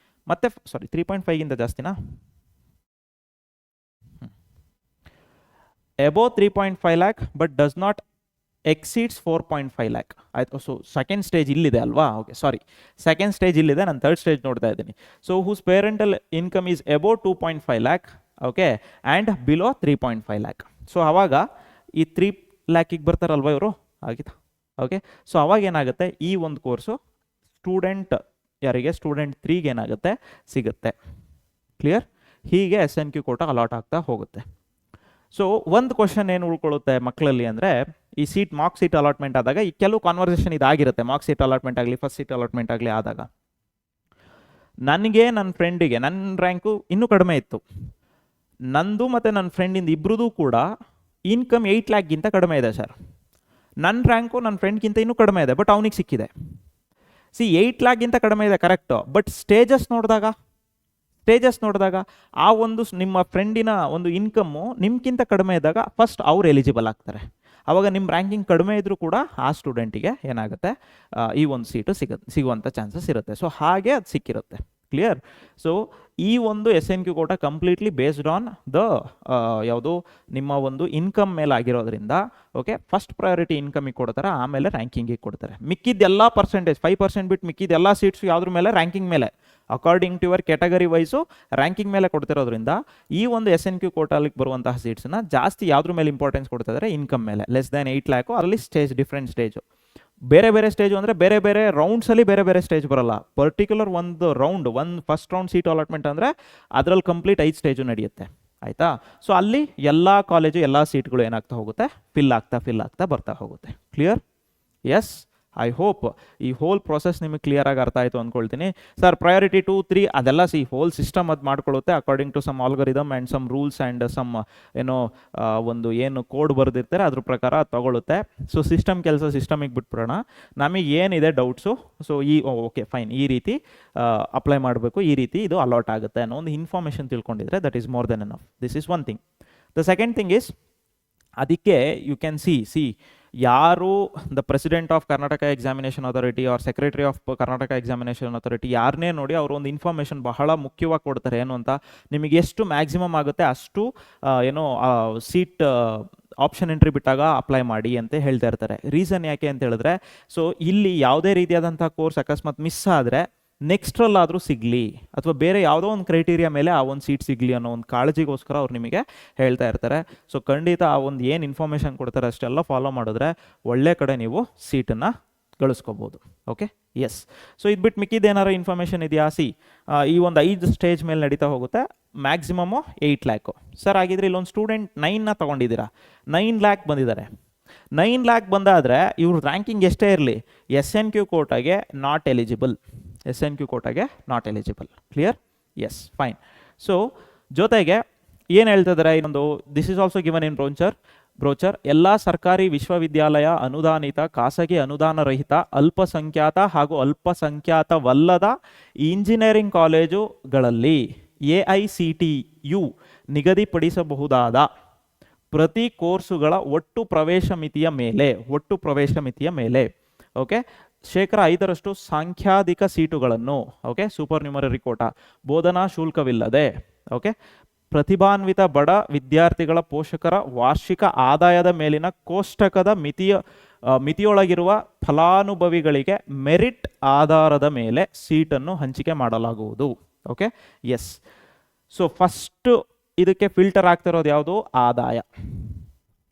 ಮತ್ತೆ 3.5ಗಿಂತ ಜಾಸ್ತಿನಾ? Above 3.5 lac but does not exceeds 4.5 lac. ಆಯ್ತು, ಸೊ ಸೆಕೆಂಡ್ ಸ್ಟೇಜ್ ಇಲ್ಲಿದೆ ಅಲ್ವಾ? ಓಕೆ, ಸೆಕೆಂಡ್ ಸ್ಟೇಜ್ ಇಲ್ಲಿದೆ, ನಾನು ಥರ್ಡ್ ಸ್ಟೇಜ್ ನೋಡ್ತಾ ಇದ್ದೀನಿ. So whose parental income is above 2.5 lakh, okay, and below 3.5 lakh. So ಅವಾಗ ಈ 3 ಲ್ಯಾಕಿಗೆ ಬರ್ತಾರಲ್ವ ಇವರು, ಆಗಿತ್ತಾ? ಓಕೆ, ಸೊ ಅವಾಗ ಏನಾಗುತ್ತೆ? ಈ ಒಂದು ಕೋರ್ಸು ಸ್ಟೂಡೆಂಟ್ ಸ್ಟೂಡೆಂಟ್ 3ಗೆ ಏನಾಗುತ್ತೆ? ಸಿಗುತ್ತೆ. ಕ್ಲಿಯರ್? ಹೀಗೆ SNQ ಕೋಟಾ ಅಲಾಟ್ ಆಗ್ತಾ ಹೋಗುತ್ತೆ. ಸೊ ಒಂದು ಕ್ವಶನ್ ಏನು ಉಳ್ಕೊಳ್ಳುತ್ತೆ ಮಕ್ಕಳಲ್ಲಿ ಅಂದರೆ, ಈ ಮಾರ್ಕ್ ಸೀಟ್ ಅಲಾಟ್ಮೆಂಟ್ ಆದಾಗ ಈ ಕೆಲವು ಕಾನ್ವರ್ಸೇಷನ್ ಇದಾಗಿರುತ್ತೆ. ಮಾರ್ಕ್ ಸೀಟ್ ಅಲಾಟ್ಮೆಂಟ್ ಆಗಲಿ, ಫಸ್ಟ್ ಸೀಟ್ ಅಲಾಟ್ಮೆಂಟ್ ಆಗಲಿ ಆದಾಗ ನನಗೆ ನನ್ನ ಫ್ರೆಂಡಿಗೆ ನನ್ನ ರ್ಯಾಂಕು ಇನ್ನೂ ಕಡಿಮೆ ಇತ್ತು. ನಂದು ಮತ್ತು ನನ್ನ ಫ್ರೆಂಡಿಂದ ಇಬ್ಬರದು ಕೂಡ ಇನ್ಕಮ್ 8 ಲ್ಯಾಕ್ಗಿಂತ ಕಡಿಮೆ ಇದೆ ಸರ್. ನನ್ನ ರ್ಯಾಂಕು ನನ್ನ ಫ್ರೆಂಡ್ಗಿಂತ ಇನ್ನೂ ಕಡಿಮೆ ಇದೆ, ಬಟ್ ಅವನಿಗೆ ಸಿಕ್ಕಿದೆ. 8 ಲ್ಯಾಕ್ಗಿಂತ ಕಡಿಮೆ ಇದೆ ಕರೆಕ್ಟು, ಬಟ್ ಸ್ಟೇಜಸ್ ನೋಡಿದಾಗ ಆ ಒಂದು ನಿಮ್ಮ ಫ್ರೆಂಡಿನ ಒಂದು ಇನ್ಕಮ್ಮು ನಿಮ್ಗಿಂತ ಕಡಿಮೆ ಇದ್ದಾಗ ಫಸ್ಟ್ ಅವ್ರು ಎಲಿಜಿಬಲ್ ಆಗ್ತಾರೆ. ಆವಾಗ ನಿಮ್ಮ ರ್ಯಾಂಕಿಂಗ್ ಕಡಿಮೆ ಇದ್ದರೂ ಕೂಡ ಆ ಸ್ಟೂಡೆಂಟಿಗೆ ಏನಾಗುತ್ತೆ? ಈ ಒಂದು ಸೀಟು ಸಿಗುವಂಥ ಚಾನ್ಸಸ್ ಇರುತ್ತೆ. ಸೊ ಹಾಗೆ ಅದು ಸಿಕ್ಕಿರುತ್ತೆ. ಕ್ಲಿಯರ್? ಸೊ ಈ ಒಂದು SNQ quota completely based on the ಯಾವುದು ನಿಮ್ಮ ಒಂದು ಇನ್ಕಮ್ ಮೇಲೆ ಆಗಿರೋದ್ರಿಂದ, ಓಕೆ, ಫಸ್ಟ್ ಪ್ರಯಾರಿಟಿ ಇನ್ಕಮಿಗೆ ಕೊಡ್ತಾರೆ, ಆಮೇಲೆ ರ್ಯಾಂಕಿಂಗಿಗೆ ಕೊಡ್ತಾರೆ. ಮಿಕ್ಕಿದ್ದೆಲ್ಲ ಪರ್ಸೆಂಟೇಜ್ 5% ಬಿಟ್ಟು ಮಿಕ್ಕಿದ್ದೆಲ್ಲ ಸೀಟ್ಸು ಯಾವುದ್ರ ಮೇಲೆ? ರ್ಯಾಂಕಿಂಗ್ ಮೇಲೆ, according to your category wise ranking ಮೇಲೆ ಕೊಡ್ತಿರೋದ್ರಿಂದ ಈ ಒಂದು SNQ ಕೋಟಾಲಿಗೆ ಬರುವಂತಹ ಸೀಟ್ಸನ್ನ ಜಾಸ್ತಿ ಯಾವುದ್ರ ಮೇಲೆ ಇಂಪಾರ್ಟೆನ್ಸ್ ಕೊಡ್ತಿದ್ದಾರೆ? ಇನ್ಕಮ್ ಮೇಲೆ. ಲೆಸ್ ದ್ಯಾನ್ 8 ಲ್ಯಾಕು, ಅದರಲ್ಲಿ ಡಿಫ್ರೆಂಟ್ ಸ್ಟೇಜು, ಬೇರೆ ಸ್ಟೇಜು ಅಂದರೆ ಬೇರೆ ರೌಂಡ್ಸಲ್ಲಿ ಬೇರೆ ಸ್ಟೇಜ್ ಬರಲ್ಲ. ಪರ್ಟಿಕ್ಯುಲರ್ ಒಂದು ಫಸ್ಟ್ ರೌಂಡ್ ಸೀಟ್ ಅಲಾಟ್ಮೆಂಟ್ ಅಂದರೆ ಅದರಲ್ಲಿ ಕಂಪ್ಲೀಟ್ 5 ಸ್ಟೇಜು ನಡೆಯುತ್ತೆ. ಆಯಿತಾ? ಸೊ ಅಲ್ಲಿ ಎಲ್ಲ ಕಾಲೇಜು ಎಲ್ಲ ಸೀಟ್ಗಳು ಏನಾಗ್ತಾ ಹೋಗುತ್ತೆ? ಫಿಲ್ ಆಗ್ತಾ ಬರ್ತಾ ಹೋಗುತ್ತೆ. ಕ್ಲಿಯರ್? ಎಸ್, ಐ ಹೋಪ್ ಈ ಹೋಲ್ ಪ್ರೊಸೆಸ್ ನಿಮಗೆ ಕ್ಲಿಯರಾಗಿ ಅರ್ಥ ಆಯಿತು ಅಂದ್ಕೊಳ್ತೀನಿ. ಸರ್ ಪ್ರಯಾರಿಟಿ 2, 3 ಅದೆಲ್ಲ ಹೋಲ್ ಸಿಸ್ಟಮ್ ಅದು ಮಾಡ್ಕೊಳ್ಳುತ್ತೆ according to some algorithm and some rules and some ಏನು ಕೋಡ್ ಬರೆದಿರ್ತಾರೆ ಅದ್ರ ಪ್ರಕಾರ ತಗೊಳುತ್ತೆ. ಸೊ ಸಿಸ್ಟಮಿಗೆ ಬಿಟ್ಬಿಡೋಣ. ನಮಗೆ ಏನಿದೆ ಡೌಟ್ಸು, ಸೊ ಓಕೆ ಫೈನ್, ಈ ರೀತಿ ಅಪ್ಲೈ ಮಾಡಬೇಕು, ಈ ರೀತಿ ಇದು ಅಲಾಟ್ ಆಗುತ್ತೆ ಅನ್ನೋ ಒಂದು ಇನ್ಫಾರ್ಮೇಷನ್ ತಿಳ್ಕೊಂಡಿದ್ರೆ that is more then enough. This is one thing. The second thing is, ಅದಕ್ಕೆ ಯು ಕ್ಯಾನ್ ಸಿ ಯಾರು the president of Karnataka examination authority or secretary of Karnataka examination authority ಯಾರನ್ನೇ ನೋಡಿ ಅವರು ಒಂದು ಇನ್ಫಾರ್ಮೇಷನ್ ಬಹಳ ಮುಖ್ಯವಾಗಿ ಕೊಡ್ತಾರೆ. ಏನು ಅಂತ, ನಿಮಗೆ ಎಷ್ಟು ಮ್ಯಾಕ್ಸಿಮಮ್ ಆಗುತ್ತೆ ಅಷ್ಟು ಏನೋ ಸೀಟ್ ಆಪ್ಷನ್ ಎಂಟ್ರಿ ಬಿಟ್ಟಾಗ ಅಪ್ಲೈ ಮಾಡಿ ಅಂತ ಹೇಳ್ತಾ ಇರ್ತಾರೆ. ರೀಸನ್ ಯಾಕೆ ಅಂತ ಹೇಳಿದ್ರೆ, ಸೊ ಇಲ್ಲಿ ಯಾವುದೇ ರೀತಿಯಾದಂಥ ಕೋರ್ಸ್ ಅಕಸ್ಮಾತ್ ಮಿಸ್ ಆದರೆ ನೆಕ್ಸ್ಟ್ರಲ್ಲಾದರೂ ಸಿಗಲಿ ಅಥವಾ ಬೇರೆ ಯಾವುದೋ ಒಂದು ಕ್ರೈಟೀರಿಯಾ ಮೇಲೆ ಆ ಒಂದು ಸೀಟ್ ಸಿಗಲಿ ಅನ್ನೋ ಒಂದು ಕಾಳಜಿಗೋಸ್ಕರ ಅವ್ರು ನಿಮಗೆ ಹೇಳ್ತಾ ಇರ್ತಾರೆ. ಸೊ ಖಂಡಿತ ಆ ಒಂದು ಏನು ಇನ್ಫಾರ್ಮೇಷನ್ ಕೊಡ್ತಾರೆ ಅಷ್ಟೆಲ್ಲ ಫಾಲೋ ಮಾಡಿದ್ರೆ ಒಳ್ಳೆ ಕಡೆ ನೀವು ಸೀಟನ್ನು ಗಳಿಸ್ಕೋಬೋದು. Okay, yes. ಸೊ ಇದು ಬಿಟ್ಟು ಮಿಕ್ಕಿದ್ದೇನಾರು ಇನ್ಫಾರ್ಮೇಷನ್ ಇದೆಯಾ? ಈ ಒಂದು 5 ಸ್ಟೇಜ್ ಮೇಲೆ ನಡೀತಾ ಹೋಗುತ್ತೆ. ಮ್ಯಾಕ್ಸಿಮಮ್ಮು 8 ಲ್ಯಾಕು. ಸರ್ ಆಗಿದ್ರೆ ಇಲ್ಲೊಂದು ಸ್ಟೂಡೆಂಟ್ 9ನ ತೊಗೊಂಡಿದ್ದೀರಾ, 9 ಲ್ಯಾಕ್ ಬಂದಿದ್ದಾರೆ. 9 ಲ್ಯಾಕ್ ಬಂದಾದರೆ ಇವ್ರ ರ್ಯಾಂಕಿಂಗ್ ಎಷ್ಟೇ ಇರಲಿ, SNQ ಕೋಟಾಗೆ ನಾಟ್ ಎಲಿಜಿಬಲ್. SNQ ಕೋಟಾಗೆ not eligible. Clear? Yes, fine. So ಜೊತೆಗೆ ಏನು ಹೇಳ್ತಿದ್ದಾರೆ ಇನ್ನೊಂದು, this is also given in brochure. ಎಲ್ಲ ಸರ್ಕಾರಿ ವಿಶ್ವವಿದ್ಯಾಲಯ ಅನುದಾನಿತ, ಖಾಸಗಿ ಅನುದಾನ ರಹಿತ, ಅಲ್ಪಸಂಖ್ಯಾತ ಹಾಗೂ ಅಲ್ಪಸಂಖ್ಯಾತವಲ್ಲದ ಇಂಜಿನಿಯರಿಂಗ್ ಕಾಲೇಜುಗಳಲ್ಲಿ AICTU ನಿಗದಿಪಡಿಸಬಹುದಾದ ಪ್ರತಿ ಕೋರ್ಸುಗಳ ಒಟ್ಟು ಪ್ರವೇಶ ಮಿತಿಯ ಮೇಲೆ ಓಕೆ ಶೇಕಡ 5% ಸಾಂಖ್ಯಾಧಿಕ ಸೀಟುಗಳನ್ನು, ಓಕೆ, ಸೂಪರ್ ನ್ಯೂಮರರಿ ಕೋಟಾ, ಬೋಧನಾ ಶುಲ್ಕವಿಲ್ಲದೆ, ಓಕೆ, ಪ್ರತಿಭಾನ್ವಿತ ಬಡ ವಿದ್ಯಾರ್ಥಿಗಳ ಪೋಷಕರ ವಾರ್ಷಿಕ ಆದಾಯದ ಮೇಲಿನ ಕೋಷ್ಟಕದ ಮಿತಿಯೊಳಗಿರುವ ಫಲಾನುಭವಿಗಳಿಗೆ ಮೆರಿಟ್ ಆಧಾರದ ಮೇಲೆ ಸೀಟನ್ನು ಹಂಚಿಕೆ ಮಾಡಲಾಗುವುದು. Okay, yes. ಸೊ ಫಸ್ಟು ಇದಕ್ಕೆ ಫಿಲ್ಟರ್ ಆಗ್ತಿರೋದು ಯಾವುದು? ಆದಾಯ.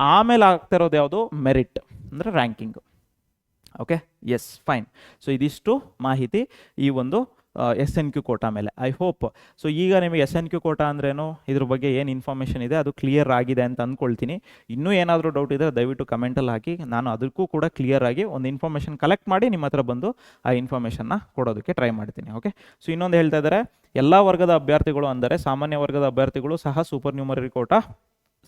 ಆಮೇಲೆ ಆಗ್ತಿರೋದು ಯಾವುದು? ಮೆರಿಟ್ ಅಂದರೆ ranking. Okay, yes, fine. So ಇದಿಷ್ಟು ಮಾಹಿತಿ ಈ ಒಂದು SNQ ಕೋಟಾ ಮೇಲೆ. ಐ ಹೋಪ್ ಸೊ ಈಗ ನಿಮಗೆ SNQ ಕೋಟಾ ಅಂದ್ರೇನು, ಇದ್ರ ಬಗ್ಗೆ ಏನು ಇನ್ಫಾರ್ಮೇಷನ್ ಇದೆ ಅದು ಕ್ಲಿಯರ್ ಆಗಿದೆ ಅಂತ ಅಂದ್ಕೊಳ್ತೀನಿ. ಇನ್ನೂ ಏನಾದರೂ ಡೌಟ್ ಇದ್ದರೆ ದಯವಿಟ್ಟು ಕಮೆಂಟಲ್ಲಿ ಹಾಕಿ, ನಾನು ಅದಕ್ಕೂ ಕೂಡ ಕ್ಲಿಯರ್ ಆಗಿ ಒಂದು ಇನ್ಫಾರ್ಮೇಷನ್ ಕಲೆಕ್ಟ್ ಮಾಡಿ ನಿಮ್ಮ ಹತ್ರ ಬಂದು ಆ ಇನ್ಫಾರ್ಮೇಷನ್ನ ಕೊಡೋದಕ್ಕೆ ಟ್ರೈ ಮಾಡ್ತೀನಿ. ಓಕೆ, ಸೊ ಇನ್ನೊಂದು ಹೇಳ್ತಾ ಇದ್ದಾರೆ, ಎಲ್ಲ ವರ್ಗದ ಅಭ್ಯರ್ಥಿಗಳು ಅಂದರೆ ಸಾಮಾನ್ಯ ವರ್ಗದ ಅಭ್ಯರ್ಥಿಗಳು ಸಹ ಸೂಪರ್ ನ್ಯೂಮರರಿ ಕೋಟಾ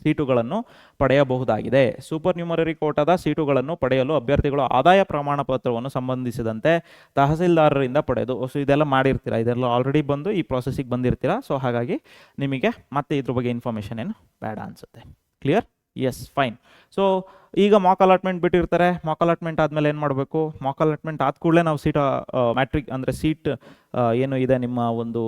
ಸೀಟುಗಳನ್ನು ಪಡೆಯಬಹುದಾಗಿದೆ. ಸೂಪರ್ ನ್ಯೂಮರರಿ ಕೋಟಾದ ಸೀಟುಗಳನ್ನು ಪಡೆಯಲು ಅಭ್ಯರ್ಥಿಗಳು ಆದಾಯ ಪ್ರಮಾಣ ಪತ್ರವನ್ನು ಸಂಬಂಧಿಸಿದಂತೆ ತಹಸೀಲ್ದಾರರಿಂದ ಪಡೆದು, ಸೊ ಇದೆಲ್ಲ ಮಾಡಿರ್ತೀರಾ, ಇದೆಲ್ಲ ಆಲ್ರೆಡಿ ಬಂದು ಈ ಪ್ರಾಸೆಸ್ಸಿಗೆ ಬಂದಿರ್ತೀರಾ. ಸೊ ಹಾಗಾಗಿ ನಿಮಗೆ ಮತ್ತೆ ಇದ್ರ ಬಗ್ಗೆ ಇನ್ಫಾರ್ಮೇಷನ್ ಏನು ಬೇಡ ಅನಿಸುತ್ತೆ. ಕ್ಲಿಯರ್? Yes, fine. ಸೊ ಈಗ ಮಾಕ್ ಅಲಾಟ್ಮೆಂಟ್ ಬಿಟ್ಟಿರ್ತಾರೆ. ಮಾಕ್ ಅಲಾಟ್ಮೆಂಟ್ ಆದಮೇಲೆ ಏನು ಮಾಡಬೇಕು? ಮಾಕ್ ಅಲಾಟ್ಮೆಂಟ್ ಆದ ಕೂಡಲೇ ನಾವು ಮ್ಯಾಟ್ರಿಕ್ ಅಂದರೆ ಸೀಟ್ ಏನು ಇದೆ ನಿಮ್ಮ ಒಂದು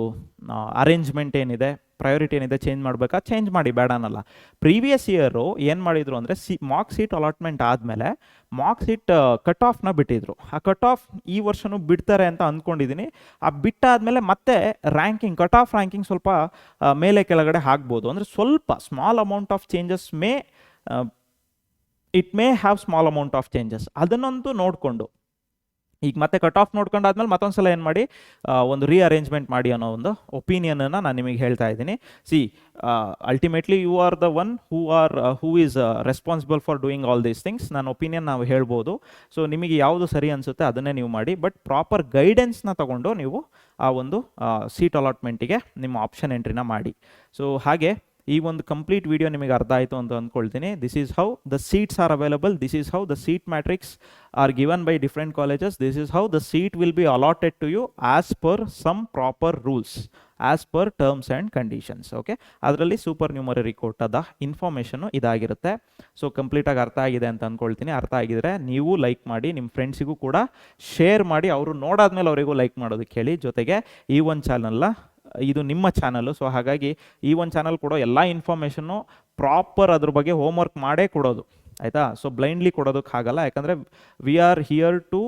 ಅರೇಂಜ್ಮೆಂಟ್ ಏನಿದೆ, ಪ್ರಯಾರಿಟಿ ಏನಿದೆ ಚೇಂಜ್ ಮಾಡಬೇಕಾ? ಚೇಂಜ್ ಮಾಡಿ, ಬೇಡ ಅನ್ನಲ್ಲ. ಪ್ರೀವಿಯಸ್ ಇಯರು ಏನು ಮಾಡಿದರು ಅಂದರೆ ಮಾಕ್ ಸೀಟ್ ಅಲಾಟ್ಮೆಂಟ್ ಆದಮೇಲೆ ಮಾಕ್ ಸೀಟ್ ಕಟ್ ಆಫ್ನ ಬಿಟ್ಟಿದ್ರು. ಆ ಕಟ್ ಆಫ್ ಈ ವರ್ಷನೂ ಬಿಡ್ತಾರೆ ಅಂತ ಅಂದ್ಕೊಂಡಿದ್ದೀನಿ. ಆ ಬಿಟ್ಟಾದಮೇಲೆ ಮತ್ತೆ ರ್ಯಾಂಕಿಂಗ್, ಕಟ್ ಆಫ್ ರ್ಯಾಂಕಿಂಗ್ ಸ್ವಲ್ಪ ಮೇಲೆ ಕೆಳಗಡೆ ಆಗ್ಬೋದು. ಅಂದರೆ ಸ್ವಲ್ಪ small amount of changes it may have small amount of changes. ಅದನ್ನೊಂದು ನೋಡಿಕೊಂಡು ಈಗ ಮತ್ತೆ ಕಟ್ ಆಫ್ ನೋಡ್ಕೊಂಡಾದ್ಮೇಲೆ ಮತ್ತೊಂದು ಸಲ ಏನು ಮಾಡಿ ಒಂದು ರೀಅರೇಂಜ್ಮೆಂಟ್ ಮಾಡಿ ಅನ್ನೋ ಒಂದು ಒಪಿನಿಯನನ್ನು ನಾನು ನಿಮಗೆ ಹೇಳ್ತಾ ಇದ್ದೀನಿ. Ultimately you are the one who is responsible for doing all these things. ನನ್ನ ಒಪಿನಿಯನ್ ನಾವು ಹೇಳ್ಬೋದು. ಸೊ ನಿಮಗೆ ಯಾವುದು ಸರಿ ಅನಿಸುತ್ತೆ ಅದನ್ನೇ ನೀವು ಮಾಡಿ, ಬಟ್ ಪ್ರಾಪರ್ ಗೈಡೆನ್ಸ್ನ ತಗೊಂಡು ನೀವು ಆ ಒಂದು ಸೀಟ್ ಅಲಾಟ್ಮೆಂಟಿಗೆ ನಿಮ್ಮ ಆಪ್ಷನ್ ಎಂಟ್ರಿನ ಮಾಡಿ. ಸೊ ಹಾಗೆ ಈ ಒಂದು ಕಂಪ್ಲೀಟ್ ವಿಡಿಯೋ ನಿಮಗೆ ಅರ್ಥ ಆಯಿತು ಅಂತ ಅಂದ್ಕೊಳ್ತೀನಿ. This is how the seats are available, this is how the seat matrix are given by different colleges, this is how the seat will be allotted to you as per some proper rules, as per terms and conditions. Okay, ಅದರಲ್ಲಿ supernumerary ಕೋಟಾದ ಇನ್ಫಾರ್ಮೇಷನ್ನು ಇದಾಗಿರುತ್ತೆ. So ಕಂಪ್ಲೀಟಾಗಿ ಅರ್ಥ ಆಗಿದೆ ಅಂತ ಅಂದ್ಕೊಳ್ತೀನಿ. ಅರ್ಥ ಆಗಿದರೆ ನೀವು ಲೈಕ್ ಮಾಡಿ, ನಿಮ್ಮ ಫ್ರೆಂಡ್ಸಿಗೂ ಕೂಡ ಶೇರ್ ಮಾಡಿ, ಅವರು ನೋಡಾದ್ಮೇಲೆ ಅವರಿಗೂ ಲೈಕ್ ಮಾಡೋದಕ್ಕೆ ಹೇಳಿ. ಜೊತೆಗೆ ಈ ಒಂದು ಚಾನಲ್ನ, ಇದು ನಿಮ್ಮ ಚಾನಲ್ಲು, ಸೊ ಹಾಗಾಗಿ ಈ ಒಂದು ಚಾನಲ್ ಕೊಡೋ ಎಲ್ಲ ಇನ್ಫಾರ್ಮೇಷನ್ನು ಪ್ರಾಪರ್ ಅದ್ರ ಬಗ್ಗೆ ಹೋಮ್ವರ್ಕ್ ಮಾಡೇ ಕೊಡೋದು, ಆಯಿತಾ? ಸೊ ಬ್ಲೈಂಡ್ಲಿ ಕೊಡೋದಕ್ಕಾಗಲ್ಲ, ಯಾಕಂದರೆ we are here to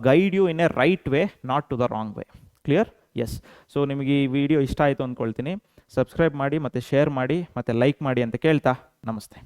guide you in a right way, not to the wrong way. Clear? Yes. So ನಿಮಗೆ ಈ ವಿಡಿಯೋ ಇಷ್ಟ ಆಯಿತು ಅಂದ್ಕೊಳ್ತೀನಿ. ಸಬ್ಸ್ಕ್ರೈಬ್ ಮಾಡಿ ಮತ್ತು ಶೇರ್ ಮಾಡಿ ಮತ್ತು ಲೈಕ್ ಮಾಡಿ ಅಂತ ಕೇಳ್ತಾ ನಮಸ್ತೆ.